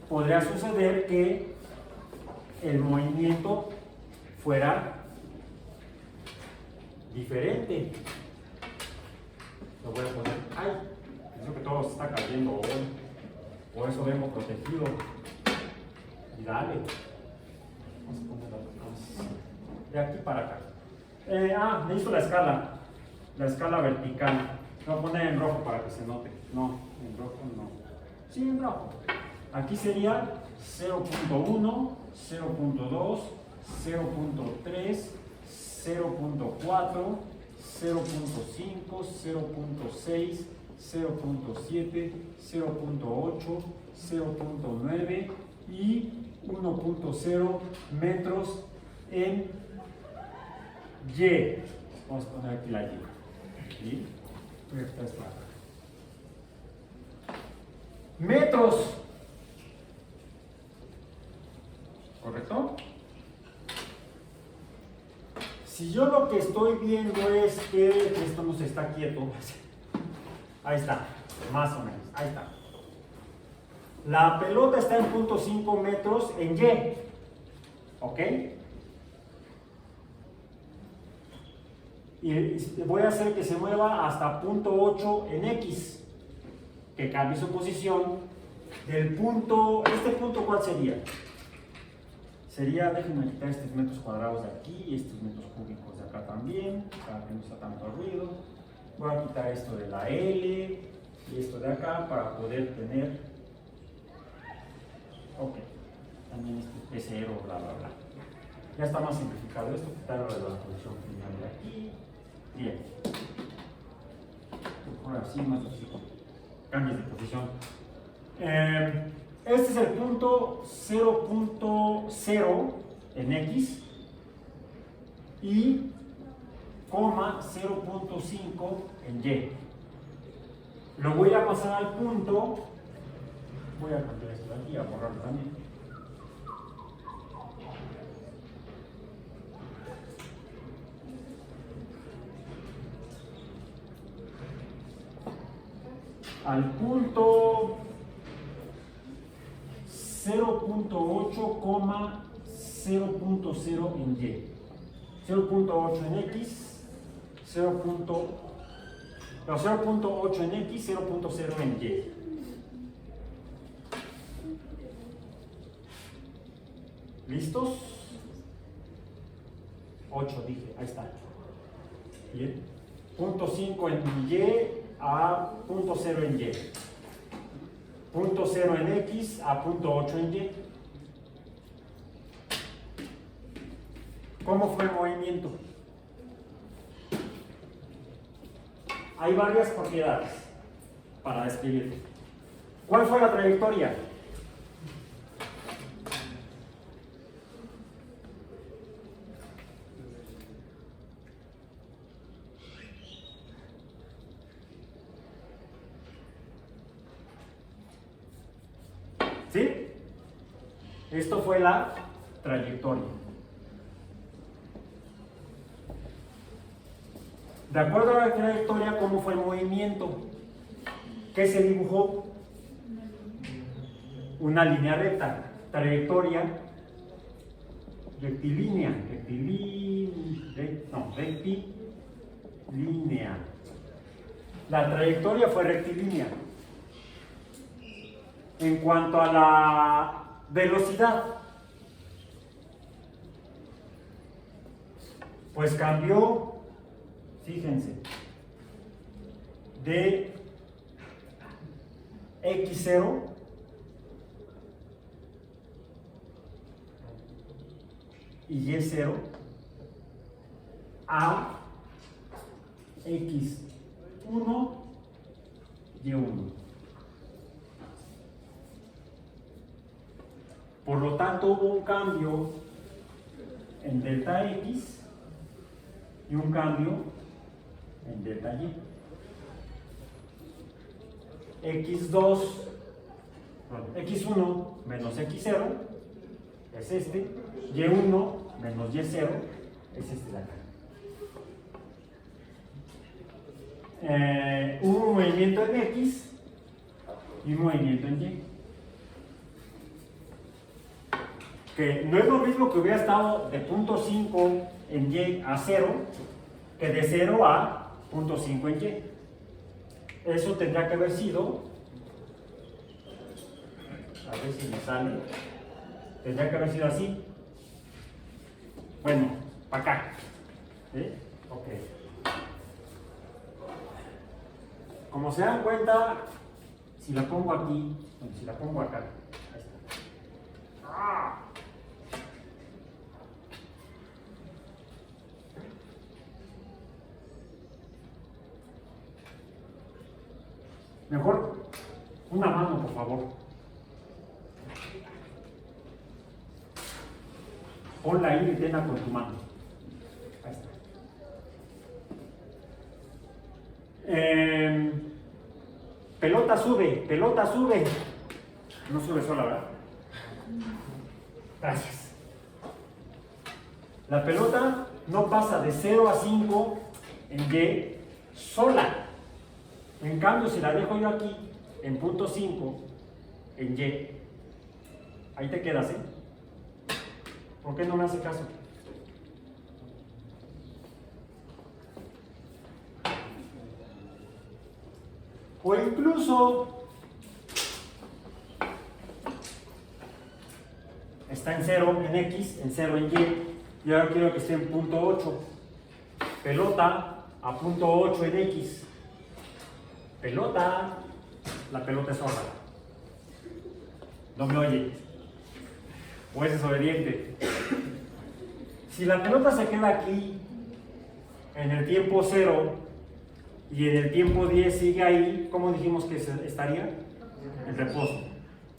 podría suceder que el movimiento fuera diferente. Lo voy a poner, ay, pienso que todo se está cayendo hoy, por eso vengo protegido. Y dale, vamos a ponerlo de aquí para acá. Necesito la escala vertical. Lo voy a poner en rojo para que se note. No, en rojo no. Sí, en rojo. Aquí sería 0.1, 0.2, 0.3, 0.4, 0.5, 0.6, 0.7, 0.8, 0.9 y 1.0 metros en Y. Vamos a poner aquí la Y. ¿Sí? Esta es la metros. ¿Correcto? Si yo lo que estoy viendo es que esto no se está quieto, ahí está, más o menos, ahí está. La pelota está en 0.5 metros en Y, ¿ok? Y voy a hacer que se mueva hasta 0.8 en X, que cambie su posición del punto, ¿este punto cuál sería? Sería, déjenme quitar estos metros cuadrados de aquí y estos metros cúbicos de acá también, para que no sea tanto ruido. Voy a quitar esto de la L y esto de acá para poder tener, ok, también este P0, bla, bla, bla. Ya está más simplificado esto, quitarlo de la posición final de aquí. Bien. Ahora sí, más así, cambios de posición. Este es el punto 0.0 en X y coma 0.5 en Y. Lo voy a pasar al punto, voy a cambiar esto de aquí, a borrarlo también. Al punto 0.8, 0.0 en Y. 0.8 en X, 0.8 en X, 0.0 en Y. ¿Listos? 8 dije, ahí está. Bien. 0.5 en Y, a punto 0 en Y. Punto 0 en X a punto 8 en Y. ¿Cómo fue el movimiento? Hay varias propiedades para describirlo. ¿Cuál fue la trayectoria? ¿Sí? Esto fue la trayectoria. De acuerdo a la trayectoria, ¿cómo fue el movimiento? ¿Qué se dibujó? Una línea recta. Trayectoria rectilínea. Rectilínea. La trayectoria fue rectilínea. En cuanto a la velocidad, pues cambió, fíjense, de x0 y y0 a x1 y1. Por lo tanto, hubo un cambio en delta X y un cambio en delta Y. X2, X1 menos X0 es este, Y1 menos Y0 es este de acá. Hubo un movimiento en X y un movimiento en Y. Que no es lo mismo que hubiera estado de punto 5 en Y a 0 que de 0 a punto 5 en Y. Eso tendría que haber sido, a ver si me sale, tendría que haber sido así. Bueno, para acá. ¿Sí? Ok. Como se dan cuenta, si la pongo aquí, si la pongo acá, ahí está. ¡Ah! Mejor una mano, por favor. Ponla ahí y tenla con tu mano. Ahí está. Pelota sube, pelota sube. No sube sola, ¿verdad? Gracias. La pelota no pasa de 0 a 5 en Y sola. En cambio, si la dejo yo aquí en punto 5 en Y, ahí te quedas, ¿eh? ¿Por qué no me hace caso? O incluso está en 0 en X, en 0 en Y, y ahora quiero que esté en punto 8. Pelota a punto 8 en X. Pelota, la pelota es sorda. No me oye. O es desobediente. Si la pelota se queda aquí en el tiempo 0 y en el tiempo 10 sigue ahí, ¿cómo dijimos que estaría? En reposo.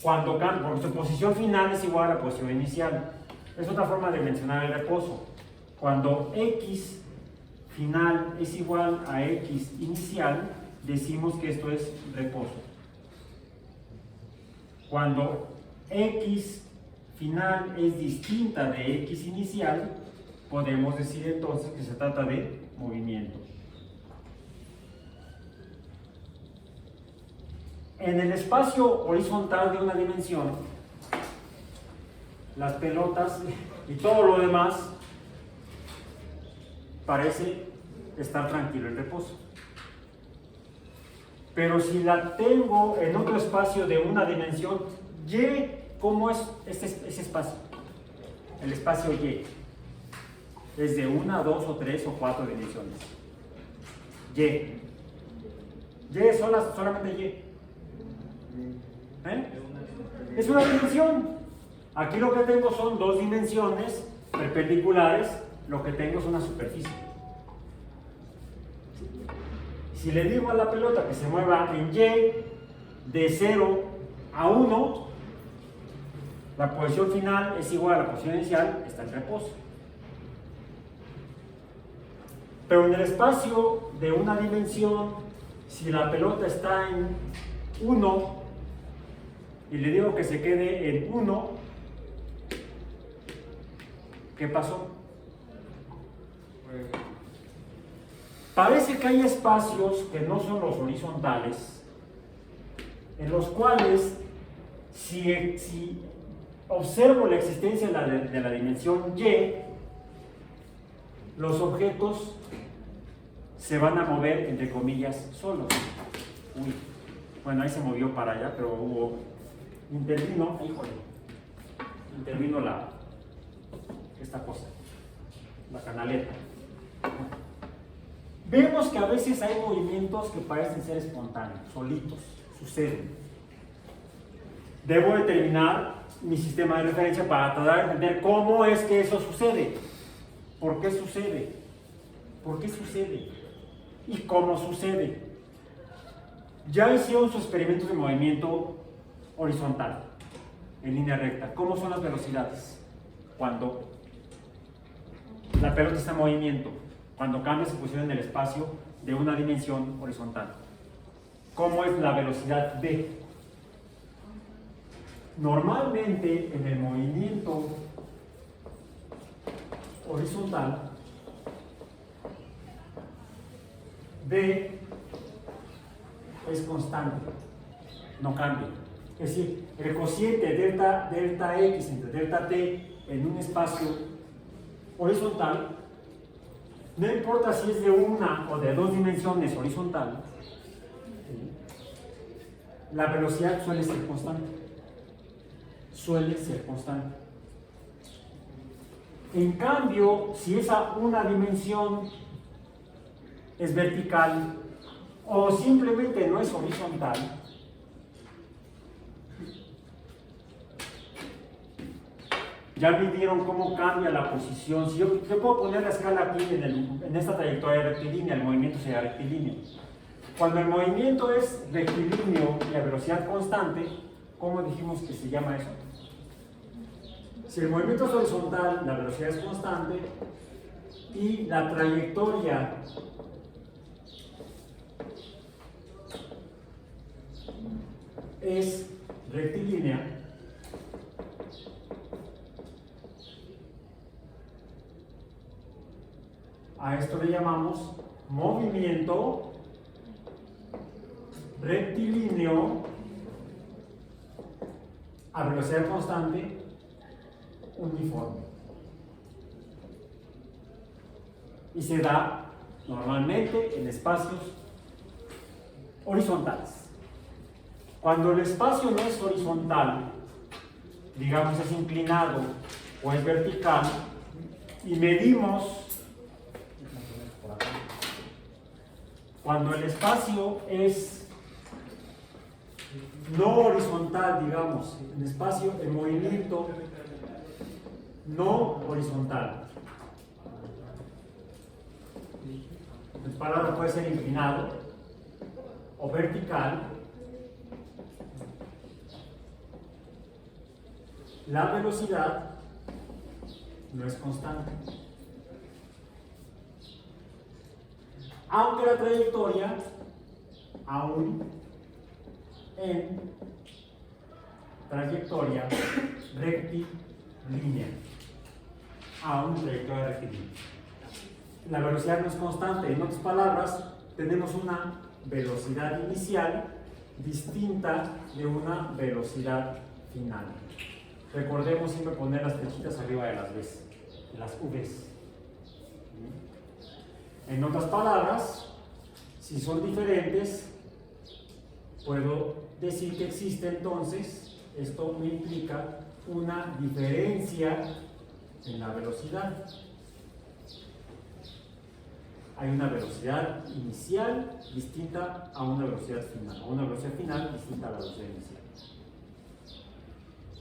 Cuando cambia, porque su posición final es igual a la posición inicial. Es otra forma de mencionar el reposo. Cuando X final es igual a X inicial, decimos que esto es reposo. Cuando X final es distinta de X inicial, podemos decir entonces que se trata de movimiento. En el espacio horizontal de una dimensión, las pelotas y todo lo demás parece estar tranquilo en reposo. Pero si la tengo en otro espacio de una dimensión, Y, ¿cómo es ese espacio? El espacio Y es de 1, 2 o 3 o 4 dimensiones. Y. Y es solamente Y. Es una dimensión. Aquí lo que tengo son dos dimensiones perpendiculares, lo que tengo es una superficie. Si le digo a la pelota que se mueva en Y de 0 a 1, la posición final es igual a la posición inicial, está en reposo. Pero en el espacio de una dimensión, si la pelota está en 1 y le digo que se quede en 1, ¿qué pasó? Parece que hay espacios que no son los horizontales, en los cuales si observo la existencia de la dimensión Y, los objetos se van a mover, entre comillas, solos. Uy, bueno, ahí se movió para allá, pero intervino esta cosa, la canaleta. Vemos que a veces hay movimientos que parecen ser espontáneos, solitos, suceden. Debo determinar mi sistema de referencia para tratar de entender cómo es que eso sucede. ¿Por qué sucede? ¿Por qué sucede? ¿Y cómo sucede? Ya hicieron sus experimentos de movimiento horizontal, en línea recta. ¿Cómo son las velocidades? Cuando la pelota está en movimiento, cuando cambia su posición en el espacio de una dimensión horizontal. ¿Cómo es la velocidad v? Normalmente en el movimiento horizontal, v es constante, no cambia. Es decir, el cociente delta x entre delta t en un espacio horizontal, no importa si es de una o de dos dimensiones horizontal, la velocidad suele ser constante. Suele ser constante. En cambio, si esa una dimensión es vertical o simplemente no es horizontal, ya vieron cómo cambia la posición. Si yo puedo poner la escala aquí en esta trayectoria rectilínea, el movimiento será rectilíneo. Cuando el movimiento es rectilíneo y a velocidad constante, ¿cómo dijimos que se llama eso? Si el movimiento es horizontal, la velocidad es constante y la trayectoria es rectilínea, a esto le llamamos movimiento rectilíneo a velocidad constante uniforme. Y se da normalmente en espacios horizontales. Cuando el espacio no es horizontal, digamos es inclinado o es vertical, y medimos, cuando el espacio es no horizontal, digamos, en espacio en movimiento no horizontal, el palabra puede ser inclinado o vertical, la velocidad no es constante. Aunque la trayectoria aún en trayectoria rectilínea. Aún en trayectoria rectilínea. La velocidad no es constante. En otras palabras, tenemos una velocidad inicial distinta de una velocidad final. Recordemos siempre poner las flechitas arriba de las V's, de las V's. En otras palabras, si son diferentes, puedo decir que existe entonces, esto me implica una diferencia en la velocidad. hay una velocidad inicial distinta a una velocidad final, o una velocidad final distinta a la velocidad inicial.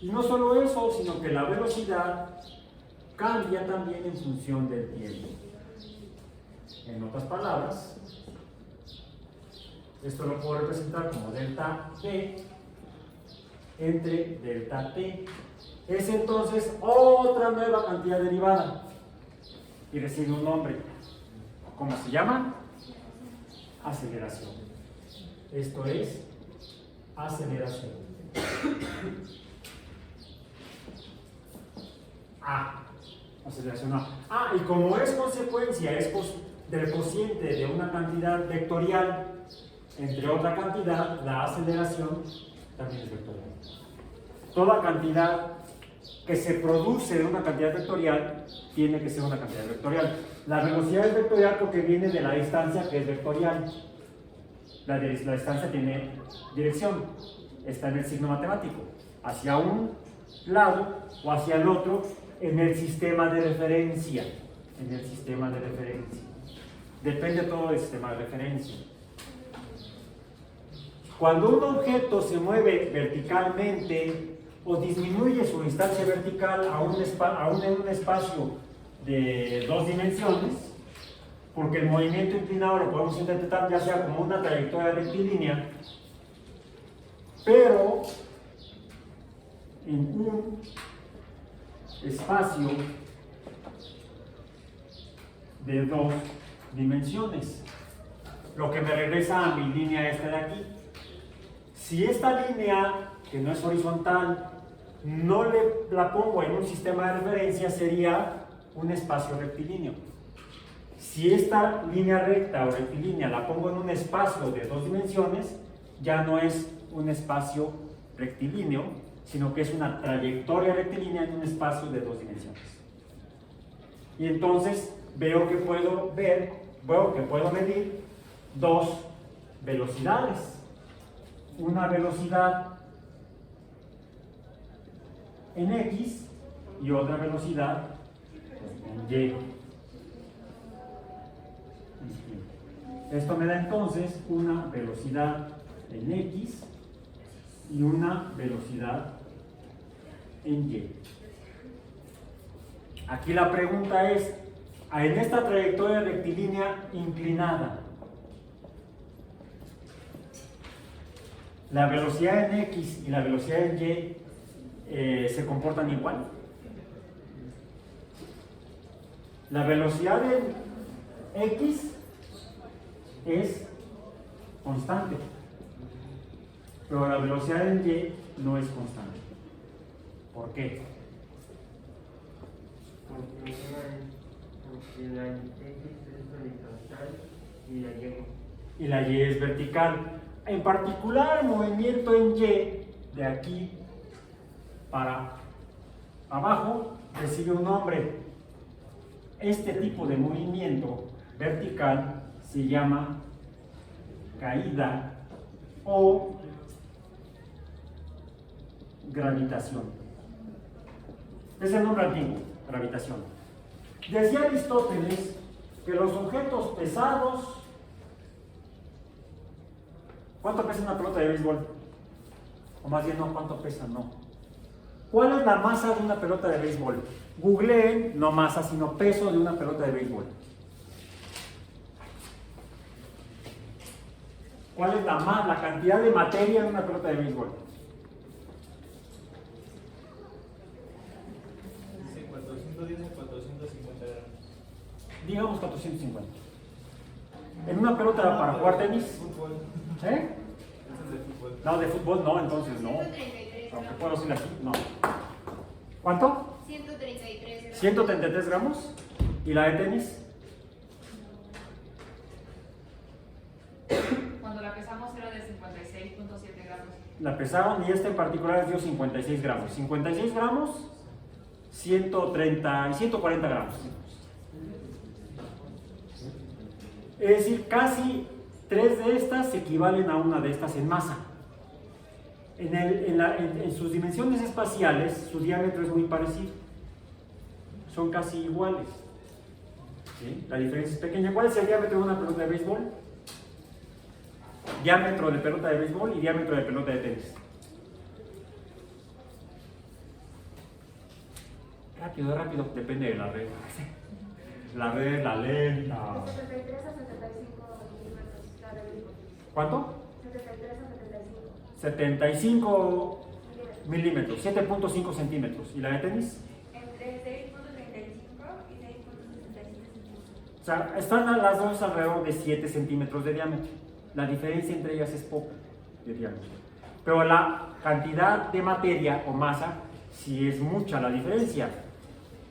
Y no solo eso, sino que la velocidad cambia también en función del tiempo. En otras palabras, esto lo puedo representar como delta t entre delta t. Es entonces otra nueva cantidad derivada y recibe un nombre. ¿Cómo se llama? Aceleración. Esto es aceleración. A. Aceleración A. Ah, y como es consecuencia del cociente de una cantidad vectorial entre otra cantidad, la aceleración también es vectorial. Toda cantidad que se produce de una cantidad vectorial tiene que ser una cantidad vectorial. La velocidad es vectorial porque viene de la distancia que es vectorial. La distancia tiene dirección, está en el signo matemático, hacia un lado o hacia el otro en el sistema de referencia. En el sistema de referencia. Depende todo del sistema de referencia. Cuando un objeto se mueve verticalmente o disminuye su distancia vertical aún en un espacio de 2 dimensiones, porque el movimiento inclinado lo podemos interpretar ya sea como una trayectoria rectilínea, pero en un espacio de 2 dimensiones, lo que me regresa a mi línea esta de aquí. Si esta línea, que no es horizontal, no la pongo en un sistema de referencia, sería un espacio rectilíneo. Si esta línea recta o rectilínea la pongo en un espacio de 2 dimensiones, ya no es un espacio rectilíneo, sino que es una trayectoria rectilínea en un espacio de 2 dimensiones. Y entonces veo que puedo medir 2 velocidades. Una velocidad en X y otra velocidad en Y. Esto me da entonces una velocidad en X y una velocidad en Y. Aquí la pregunta es, en esta trayectoria rectilínea inclinada, ¿la velocidad en X y la velocidad en Y se comportan igual? La velocidad en X es constante, pero la velocidad en Y no es constante. ¿Por qué? Porque la X es horizontal y la Y. Y la Y es vertical. En particular, el movimiento en Y, de aquí para abajo, recibe un nombre. Este tipo de movimiento vertical se llama caída o gravitación. Es el nombre antiguo, gravitación. Decía Aristóteles que los objetos pesados... ¿Cuánto pesa una pelota de béisbol? O más bien, no, ¿cuánto pesa? No. ¿Cuál es la masa de una pelota de béisbol? Googleen, no masa, sino peso de una pelota de béisbol. ¿Cuál es la cantidad de materia en una pelota de béisbol? Dice 410 a 450 gramos. Digamos 450. ¿En una pelota para jugar tenis? Fútbol. ¿Eh? Eso es de fútbol. No, de fútbol no, entonces no. 133 Aunque gramos. puedo decir así, no. ¿Cuánto? 133 gramos. 133 gramos. ¿Y la de tenis? Cuando la pesamos era de 56.7 gramos. La pesaron y esta en particular dio 56 gramos. 56 gramos, 130 y 140 gramos. Es decir, casi 3 de estas equivalen a una de estas en masa. En sus dimensiones espaciales, su diámetro es muy parecido. Son casi iguales. ¿Sí? La diferencia es pequeña. ¿Cuál es el diámetro de una pelota de béisbol? Diámetro de pelota de béisbol y diámetro de pelota de tenis. Rápido, rápido, depende de la red. La red, la lenta. 73 a 75 milímetros la de béisbol. ¿Cuánto? 73 a 75 75 milímetros, 7.5 centímetros. ¿Y la de tenis? entre 6.35 y 6.67 centímetros. O sea, están a las dos alrededor de 7 centímetros de diámetro. La diferencia entre ellas es poca de diámetro. Pero la cantidad de materia o masa sí es mucha la diferencia.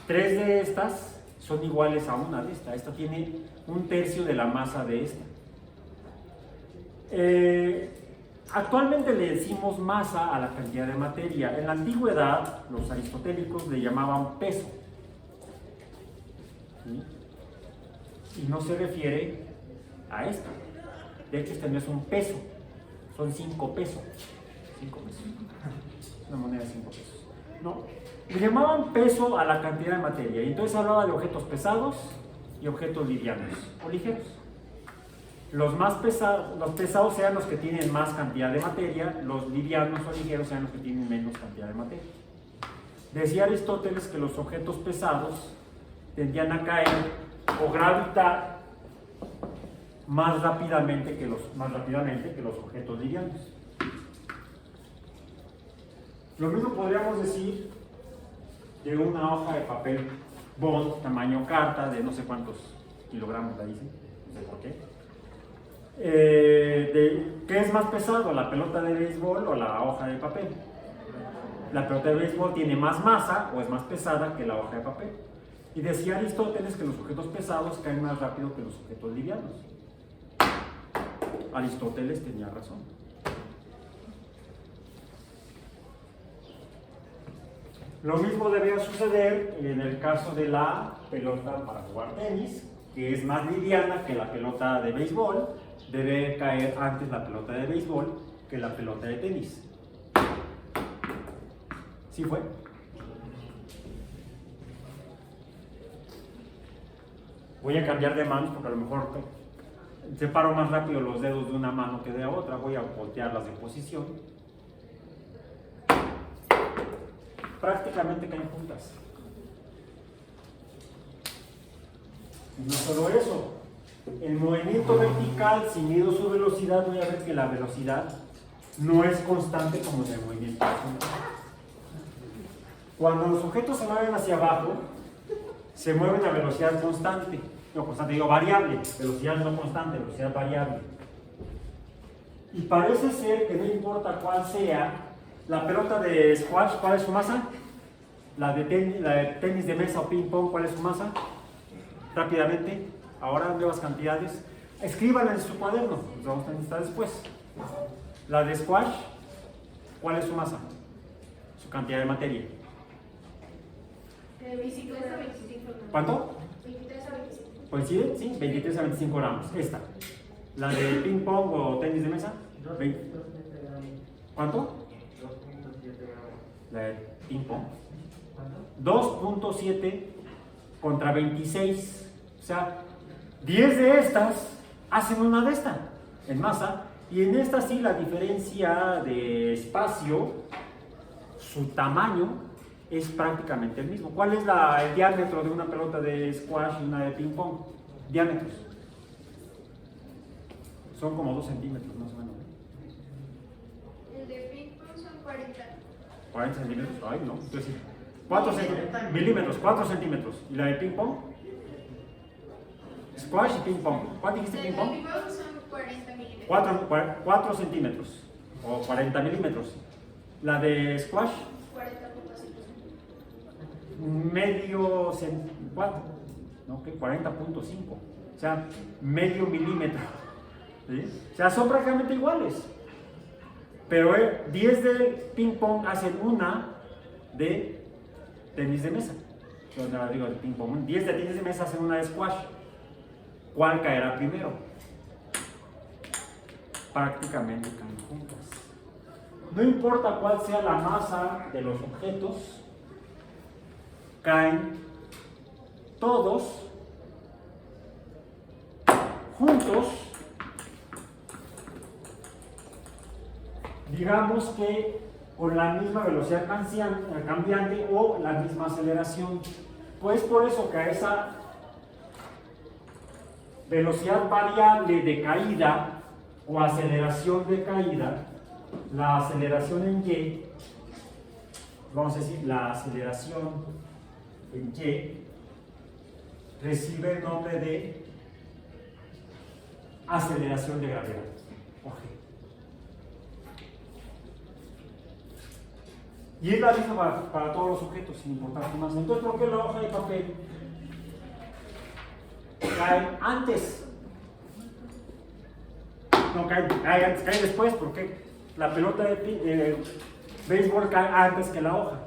3 de estas son iguales a una de esta. Esta tiene 1/3 de la masa de esta. Actualmente le decimos masa a la cantidad de materia. En la antigüedad, los aristotélicos le llamaban peso. ¿Sí? Y no se refiere a esto. De hecho, este no es un peso, son 5 pesos. 5 pesos. Una moneda de 5 pesos. No, le llamaban peso a la cantidad de materia. Y entonces hablaba de objetos pesados y objetos livianos o ligeros. Los pesados sean los que tienen más cantidad de materia, los livianos o ligeros sean los que tienen menos cantidad de materia. Decía Aristóteles que los objetos pesados tendían a caer o gravitar más rápidamente que los objetos livianos. Lo mismo podríamos decir de una hoja de papel bond, tamaño carta, de no sé cuántos kilogramos la hice, no sé por qué. ¿Qué es más pesado, la pelota de béisbol o la hoja de papel? La pelota de béisbol tiene más masa o es más pesada que la hoja de papel. Y decía Aristóteles que los objetos pesados caen más rápido que los objetos livianos. Aristóteles tenía razón. Lo mismo debería suceder en el caso de la pelota para jugar tenis, que es más liviana que la pelota de béisbol. Debe caer antes la pelota de béisbol que la pelota de tenis. ¿Sí fue? Voy a cambiar de manos porque a lo mejor separo más rápido los dedos de una mano que de la otra. Voy a voltearlas de posición. Prácticamente caen juntas. Y no solo eso. El movimiento vertical, si mido su velocidad, voy a ver que la velocidad no es constante como en el movimiento horizontal. Cuando los objetos se mueven hacia abajo, se mueven a velocidad constante. No constante, digo variable. Velocidad no constante, velocidad variable. Y parece ser que no importa cuál sea, la pelota de squash, ¿cuál es su masa? La de tenis de mesa o ping pong, ¿cuál es su masa? Rápidamente. Ahora nuevas cantidades. Escríbanla en su cuaderno, los vamos a necesitar después. La de squash, ¿cuál es su masa? Su cantidad de materia. 23 a 25 gramos. ¿Cuánto? 23 a 25. ¿Coincide? Sí, 23 a 25 gramos. Esta. La de ping pong o tenis de mesa. 2.7 gramos. ¿Cuánto? 2.7 gramos. La de ping pong. ¿Cuánto? 2.7 contra 26. O sea, 10 de estas hacen una de esta en masa. Y en esta sí la diferencia de espacio, su tamaño, es prácticamente el mismo. ¿Cuál es el diámetro de una pelota de squash y una de ping pong? Diámetros. Son como 2 centímetros más o menos. El de ping pong son 40. 40 centímetros, ay no, entonces 4 milímetros, 4 centímetros. ¿Y la de ping pong? Squash y ping pong. ¿Cuánto dijiste ping pong? El de ping pong son 40 milímetros. 4 centímetros o 40 milímetros. La de squash, 40.5. medio centímetro. No, que 40.5. O sea, medio milímetro. ¿Sí? O sea, son prácticamente iguales. Pero 10 de ping pong hacen una de tenis de mesa. Yo no digo de ping pong. 10 de tenis de mesa hacen una de squash. ¿Cuál caerá primero? Prácticamente caen juntas. No importa cuál sea la masa de los objetos, caen todos estos, digamos que con la misma velocidad cambiante o la misma aceleración. Pues por eso que a esa velocidad variable de caída o aceleración de caída, la aceleración en Y, vamos a decir la aceleración en Y, recibe el nombre de aceleración de gravedad. Y es la misma para todos los objetos, sin importar qué más. Entonces, ¿por qué la hoja de papel cae antes? No cae antes, cae después, porque la pelota de béisbol cae antes que la hoja.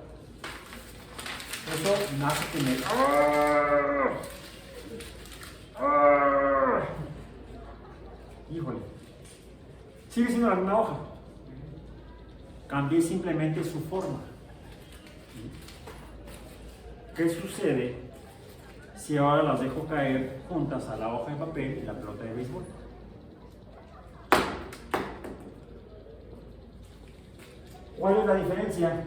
Eso me hace que me... Híjole. Sigue siendo la misma hoja. Cambié simplemente su forma. ¿Qué sucede si ahora las dejo caer juntas a la hoja de papel y la pelota de béisbol? ¿Cuál es la diferencia?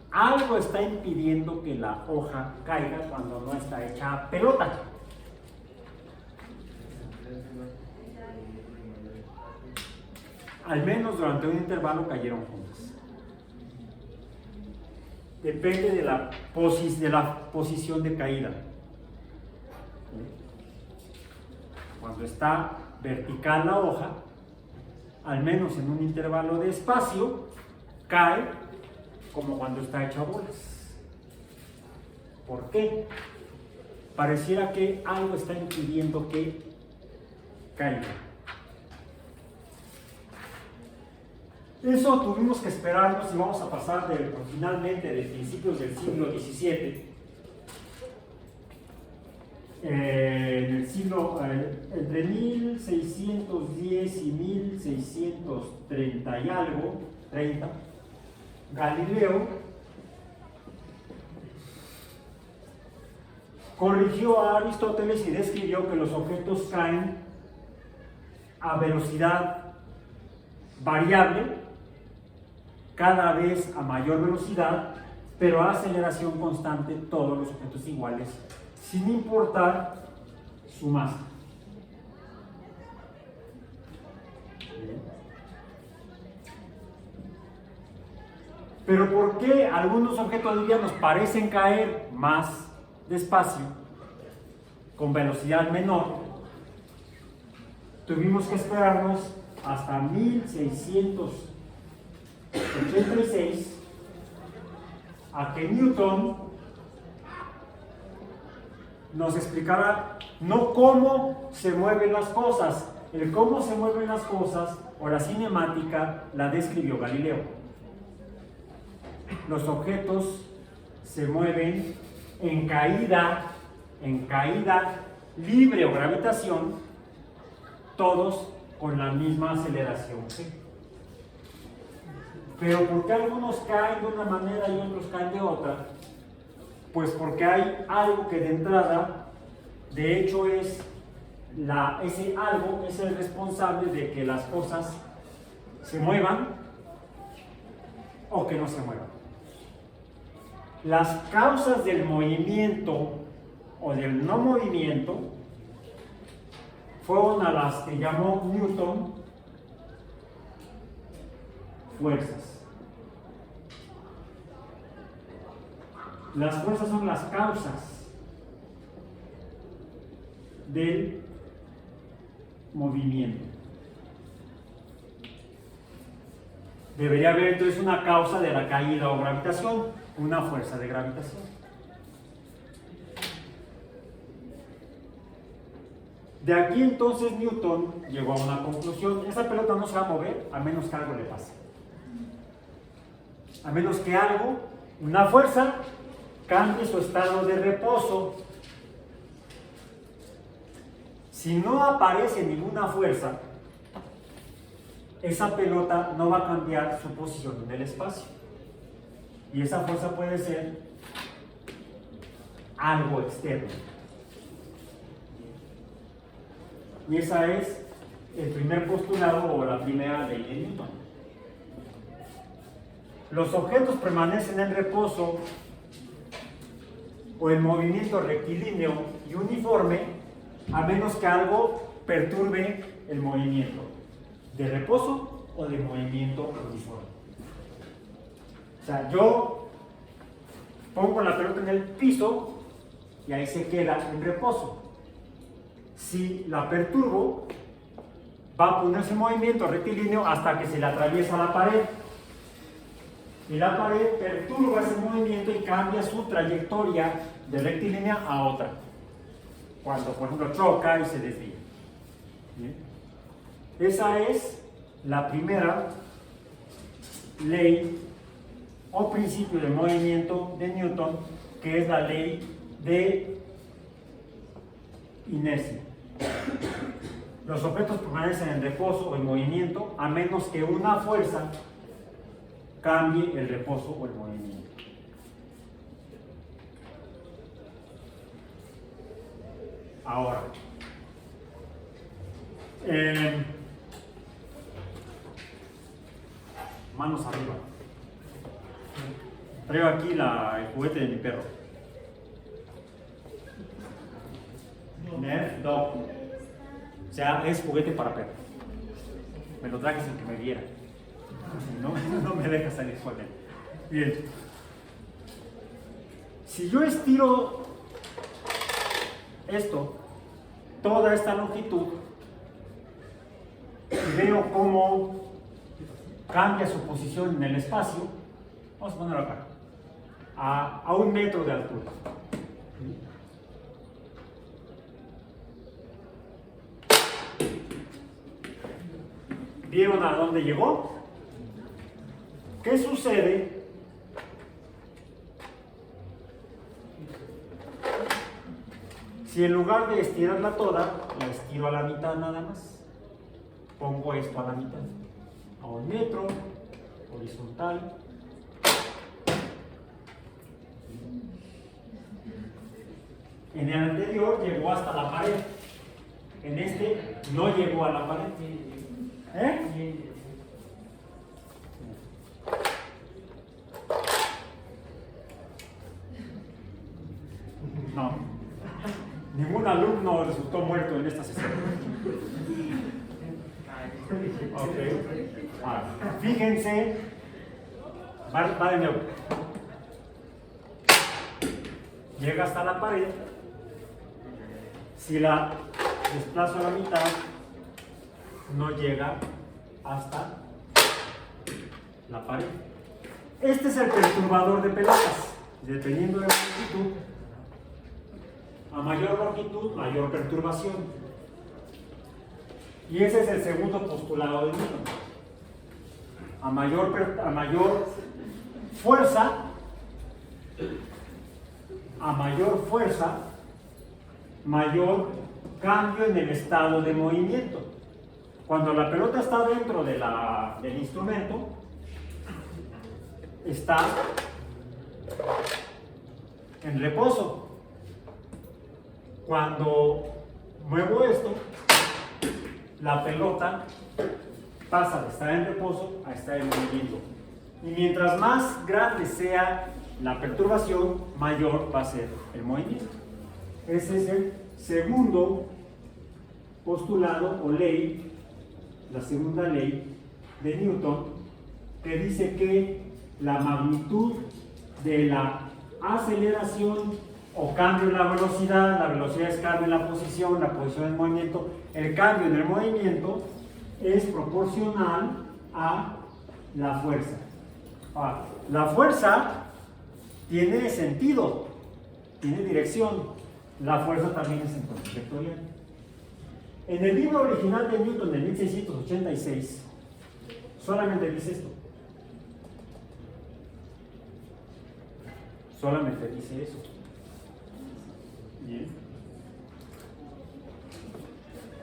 Algo está impidiendo que la hoja caiga cuando no está hecha pelota. Al menos durante un intervalo cayeron juntas. Depende de la posición de caída. Cuando está vertical la hoja, al menos en un intervalo de espacio, cae como cuando está hecha bolas. ¿Por qué? Pareciera que algo está impidiendo que caiga. Eso tuvimos que esperarnos y vamos a pasar finalmente de principios del siglo XVII, en el siglo entre 1610 y 1630 y algo, 30, Galileo corrigió a Aristóteles y describió que los objetos caen a velocidad variable, cada vez a mayor velocidad, pero a aceleración constante, todos los objetos iguales, sin importar su masa. Pero ¿por qué algunos objetos de día nos parecen caer más despacio, con velocidad menor? Tuvimos que esperarnos hasta 1686 a que Newton nos explicara no cómo se mueven las cosas, el cómo se mueven las cosas o la cinemática la describió Galileo. Los objetos se mueven en caída libre o gravitación, todos con la misma aceleración. Pero ¿por qué algunos caen de una manera y otros caen de otra? Pues porque hay algo que de entrada, de hecho ese algo es el responsable de que las cosas se muevan o que no se muevan. Las causas del movimiento o del no movimiento fueron a las que llamó Newton fuerzas. Las fuerzas son las causas del movimiento. Debería haber entonces una causa de la caída o gravitación, una fuerza de gravitación. De aquí entonces Newton llegó a una conclusión: esa pelota no se va a mover a menos que algo le pase. A menos que algo, una fuerza, cambie su estado de reposo. Si no aparece ninguna fuerza, esa pelota no va a cambiar su posición en el espacio. Y esa fuerza puede ser algo externo. Y esa es el primer postulado o la primera ley de Newton. Los objetos permanecen en reposo o en movimiento rectilíneo y uniforme a menos que algo perturbe el movimiento de reposo o de movimiento uniforme. O sea, yo pongo la pelota en el piso y ahí se queda en reposo. Si la perturbo, va a ponerse en movimiento rectilíneo hasta que se le atraviesa la pared. Y la pared perturba ese movimiento y cambia su trayectoria de rectilínea a otra. Cuando, por ejemplo, choca y se desvía. ¿Bien? Esa es la primera ley o principio de movimiento de Newton, que es la ley de inercia. Los objetos permanecen en reposo o en movimiento a menos que una fuerza cambie el reposo o el movimiento. Ahora, manos arriba. Traigo aquí el juguete de mi perro. Nerf Dog. O sea, es juguete para perro. Me lo traje sin que me viera. No me deja salir con él. Bien. Si yo estiro esto, toda esta longitud, y veo cómo cambia su posición en el espacio, vamos a ponerlo acá, a 1 metro de altura. ¿Vieron a dónde llegó? ¿Qué sucede si en lugar de estirarla toda, la estiro a la mitad nada más? Pongo esto a la mitad, a 1 metro, horizontal. En el anterior llegó hasta la pared, en este no llegó a la pared. No, ningún alumno resultó muerto en esta sesión. Okay. Fíjense, va de nuevo. Llega hasta la pared. Si la desplazo a la mitad, no llega hasta la pared. Este es el perturbador de pelotas. Dependiendo de la longitud, a mayor longitud, mayor perturbación. Y ese es el segundo postulado de Newton. A mayor fuerza, mayor cambio en el estado de movimiento. Cuando la pelota está dentro del instrumento, está en reposo. Cuando muevo esto, la pelota pasa de estar en reposo a estar en movimiento. Y mientras más grande sea la perturbación, mayor va a ser el movimiento. Ese es el segundo postulado o ley, la segunda ley de Newton, que dice que la magnitud de la aceleración o cambio en la velocidad es cambio en la posición en movimiento, el cambio en el movimiento es proporcional a la fuerza. Ahora, la fuerza tiene sentido, tiene dirección. La fuerza también es en cuanto vectorial. En el libro original de Newton de 1686, solamente dice esto. Solamente dice eso. Bien.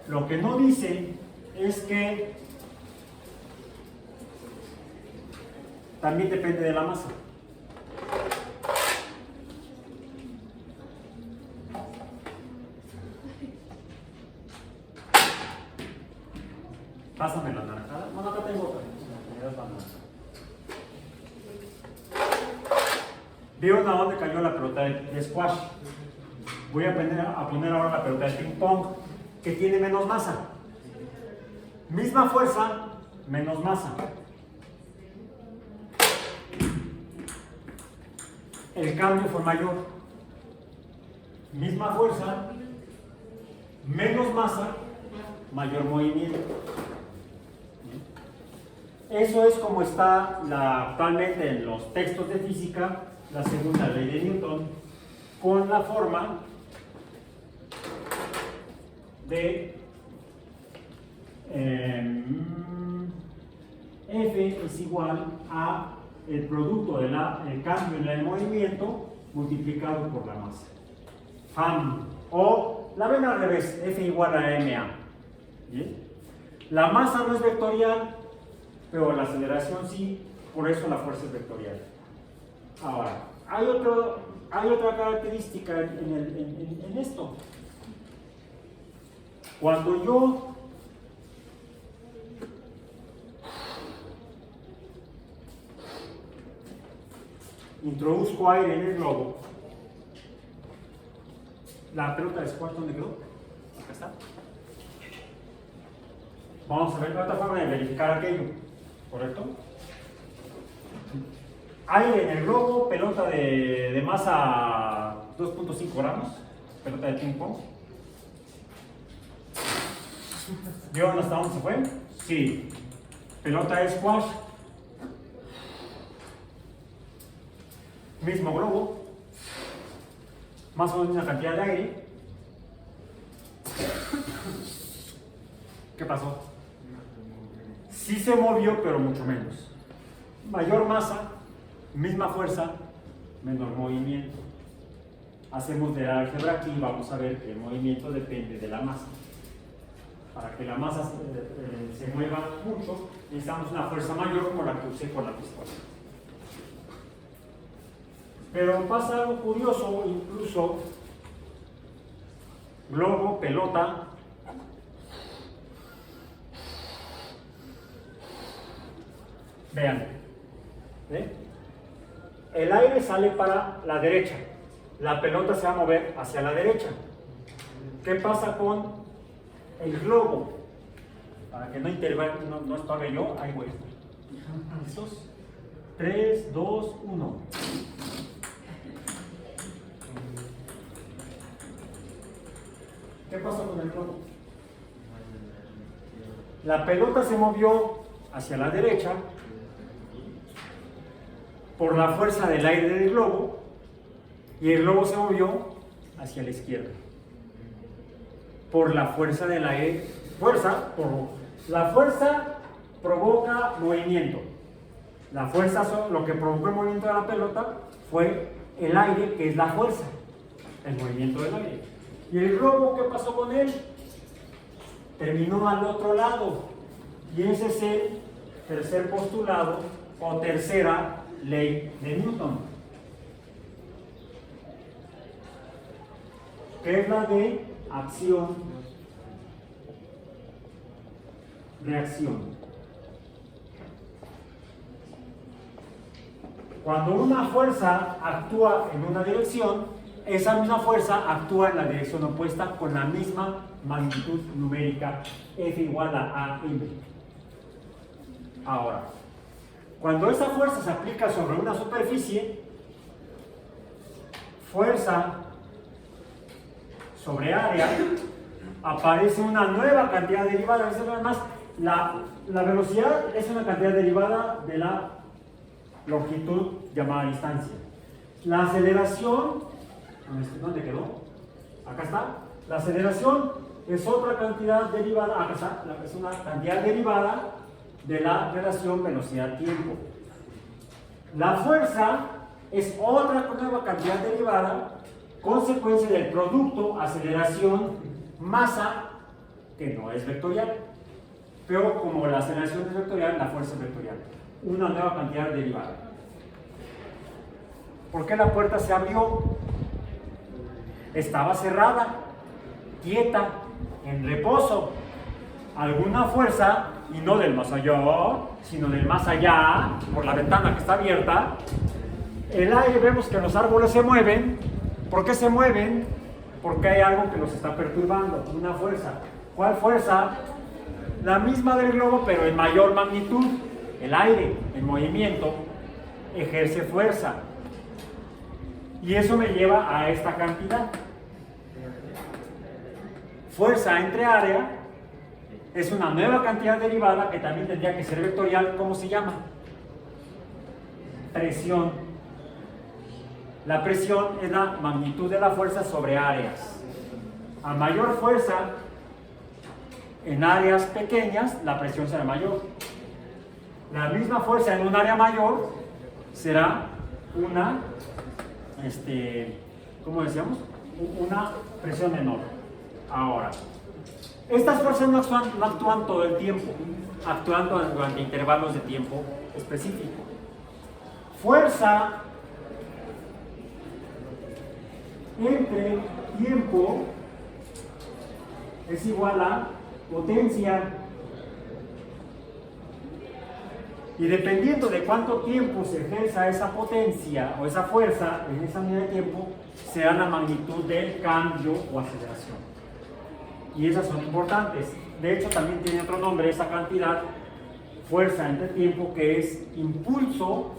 Lo que no dice es que también depende de la masa. ¿Vieron a dónde cayó la pelota de squash? Voy a poner ahora la pelota de ping pong, que tiene menos masa. Misma fuerza, menos masa. El cambio fue mayor. Misma fuerza, menos masa, mayor movimiento. Eso es como está actualmente en los textos de física, la segunda ley de Newton, con la forma de F es igual a el producto del cambio en el movimiento multiplicado por la masa. FAM. O la ven al revés, F igual a MA. ¿Bien? La masa no es vectorial, pero la aceleración sí, por eso la fuerza es vectorial. Ahora, hay otra característica en esto. Cuando yo introduzco aire en el globo, la pelota de squash, ¿dónde quedó? Acá está. Vamos a ver otra forma de verificar aquello, ¿correcto? Aire en el globo, pelota de masa 2.5 gramos, pelota de ping pong. ¿Vieron hasta dónde se fue? Sí. Pelota de squash. Mismo globo. Más o menos una cantidad de aire. ¿Qué pasó? Sí se movió, pero mucho menos. Mayor masa, misma fuerza, menor movimiento. Hacemos de álgebra aquí y vamos a ver que el movimiento depende de la masa. Para que la masa se mueva mucho, necesitamos una fuerza mayor como la que usé con la pistola. Pero pasa algo curioso, incluso globo, pelota. Vean, ¿eh? El aire sale para la derecha, la pelota se va a mover hacia la derecha. ¿Qué pasa con el globo? Para que no intervenga, no estorbe yo, ahí voy. ¿Listos? 3, 2, 1. ¿Qué pasó con el globo? La pelota se movió hacia la derecha por la fuerza del aire del globo y el globo se movió hacia la izquierda por la fuerza del aire. La fuerza provoca movimiento. La fuerza, lo que provocó el movimiento de la pelota fue el aire, que es la fuerza, el movimiento del aire. ¿Y el globo qué pasó con él? Terminó al otro lado. Y ese es el tercer postulado o tercera ley de Newton, que es la de acción-reacción. Cuando una fuerza actúa en una dirección, esa misma fuerza actúa en la dirección opuesta con la misma magnitud numérica, F igual a AM. Ahora, cuando esa fuerza se aplica sobre una superficie, fuerza sobre área, aparece una nueva cantidad derivada. Además, la velocidad es una cantidad derivada de la longitud llamada distancia. La aceleración, ¿dónde quedó? Acá está. La aceleración es otra cantidad derivada, acá está, es una cantidad derivada de la relación velocidad-tiempo. La fuerza es otra nueva cantidad derivada, consecuencia del producto aceleración-masa, que no es vectorial. Pero como la aceleración es vectorial, la fuerza es vectorial. Una nueva cantidad derivada. ¿Por qué la puerta se abrió? Estaba cerrada, quieta, en reposo. Alguna fuerza, y no del más allá, sino del más allá, por la ventana que está abierta, el aire, vemos que los árboles se mueven. ¿Por qué se mueven? Porque hay algo que los está perturbando, una fuerza. ¿Cuál fuerza? La misma del globo, pero en mayor magnitud. El aire en movimiento ejerce fuerza. Y eso me lleva a esta cantidad. Fuerza entre área es una nueva cantidad derivada que también tendría que ser vectorial. ¿Cómo se llama? Presión. La presión es la magnitud de la fuerza sobre áreas. A mayor fuerza en áreas pequeñas, la presión será mayor. La misma fuerza en un área mayor será una, ¿cómo decíamos? Una presión menor. Ahora, estas fuerzas no actúan todo el tiempo, actúan durante intervalos de tiempo específicos. Fuerza entre tiempo es igual a potencia, y dependiendo de cuánto tiempo se ejerza esa potencia o esa fuerza en esa unidad de tiempo, será la magnitud del cambio o aceleración. Y esas son importantes. De hecho, también tiene otro nombre esa cantidad, fuerza entre tiempo, que es impulso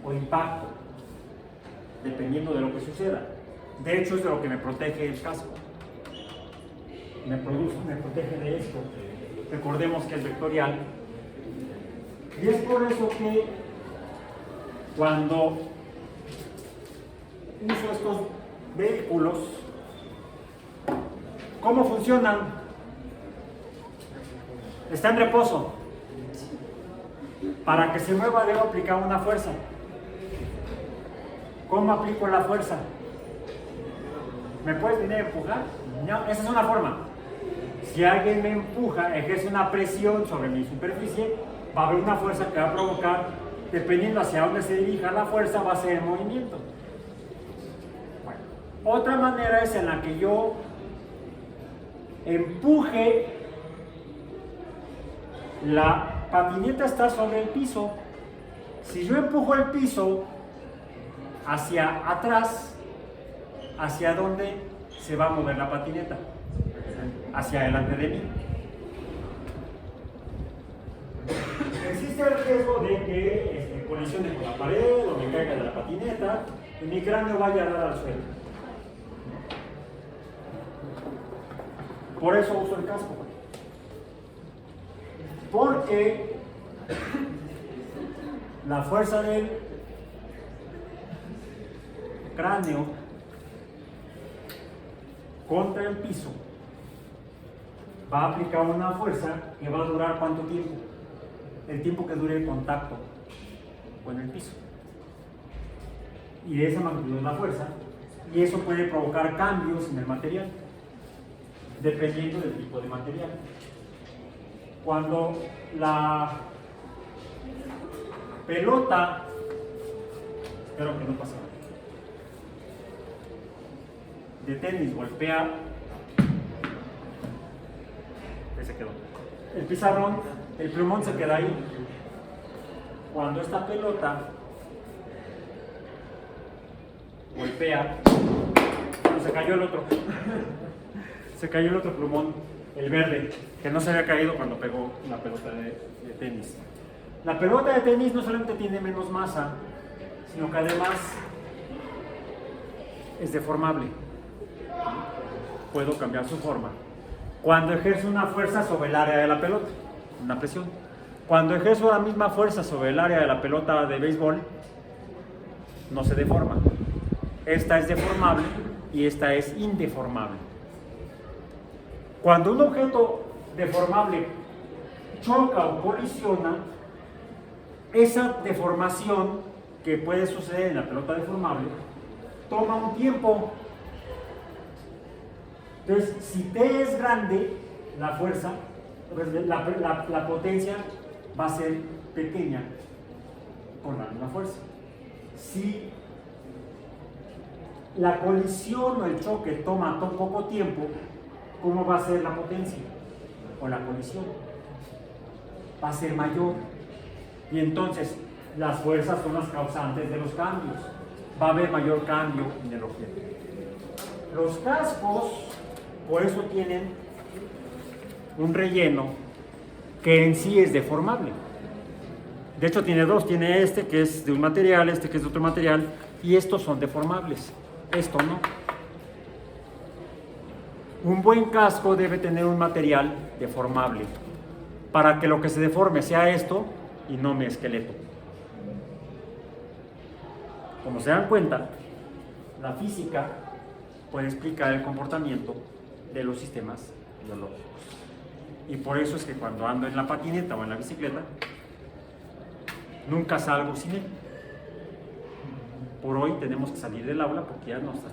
o impacto, dependiendo de lo que suceda. De hecho, es de lo que me protege el casco. Me protege de esto. Recordemos que es vectorial. Y es por eso que cuando uso estos vehículos, ¿cómo funcionan? Está en reposo. Para que se mueva debo aplicar una fuerza. ¿Cómo aplico la fuerza? ¿Me puedes venir a empujar? No, esa es una forma. Si alguien me empuja, ejerce una presión sobre mi superficie, va a haber una fuerza que va a provocar, dependiendo hacia dónde se dirija la fuerza, va a ser el movimiento. Bueno, otra manera es en la que yo empuje, la patineta está sobre el piso. Si yo empujo el piso hacia atrás, ¿hacia dónde se va a mover la patineta? Hacia adelante de mí. Existe el riesgo de que colisione con la pared o me caiga de la patineta y mi cráneo vaya a dar al suelo. Por eso uso el casco. Porque la fuerza del cráneo contra el piso va a aplicar una fuerza que va a durar ¿cuánto tiempo? El tiempo que dure el contacto con el piso. Y de esa magnitud es la fuerza, y eso puede provocar cambios en el material, dependiendo del tipo de material. Cuando la pelota, espero que no pase nada, de tenis golpea, ahí se quedó, el pizarrón, el plumón se queda ahí. Cuando esta pelota golpea, se cayó el otro, se cayó el otro plumón, el verde, que no se había caído cuando pegó la pelota de tenis. La pelota de tenis no solamente tiene menos masa, sino que además es deformable. Puedo cambiar su forma. Cuando ejerzo una fuerza sobre el área de la pelota, una presión. Cuando ejerzo la misma fuerza sobre el área de la pelota de béisbol, no se deforma. Esta es deformable y esta es indeformable. Cuando un objeto deformable choca o colisiona, esa deformación que puede suceder en la pelota deformable toma un tiempo. Entonces, si T es grande, la fuerza, la potencia va a ser pequeña con la misma fuerza. Si la colisión o el choque toma poco tiempo, ¿cómo va a ser la potencia o la colisión? Va a ser mayor. Y entonces las fuerzas son las causantes de los cambios. va a haber mayor cambio en el objeto. Los cascos, por eso tienen un relleno que en sí es deformable. De hecho tiene dos, tiene este que es de un material, este que es de otro material, y estos son deformables, esto no. Un buen casco debe tener un material deformable, para que lo que se deforme sea esto y no mi esqueleto. Como se dan cuenta, la física puede explicar el comportamiento de los sistemas biológicos. Y por eso es que cuando ando en la patineta o en la bicicleta, nunca salgo sin él. Por hoy tenemos que salir del aula porque ya nos está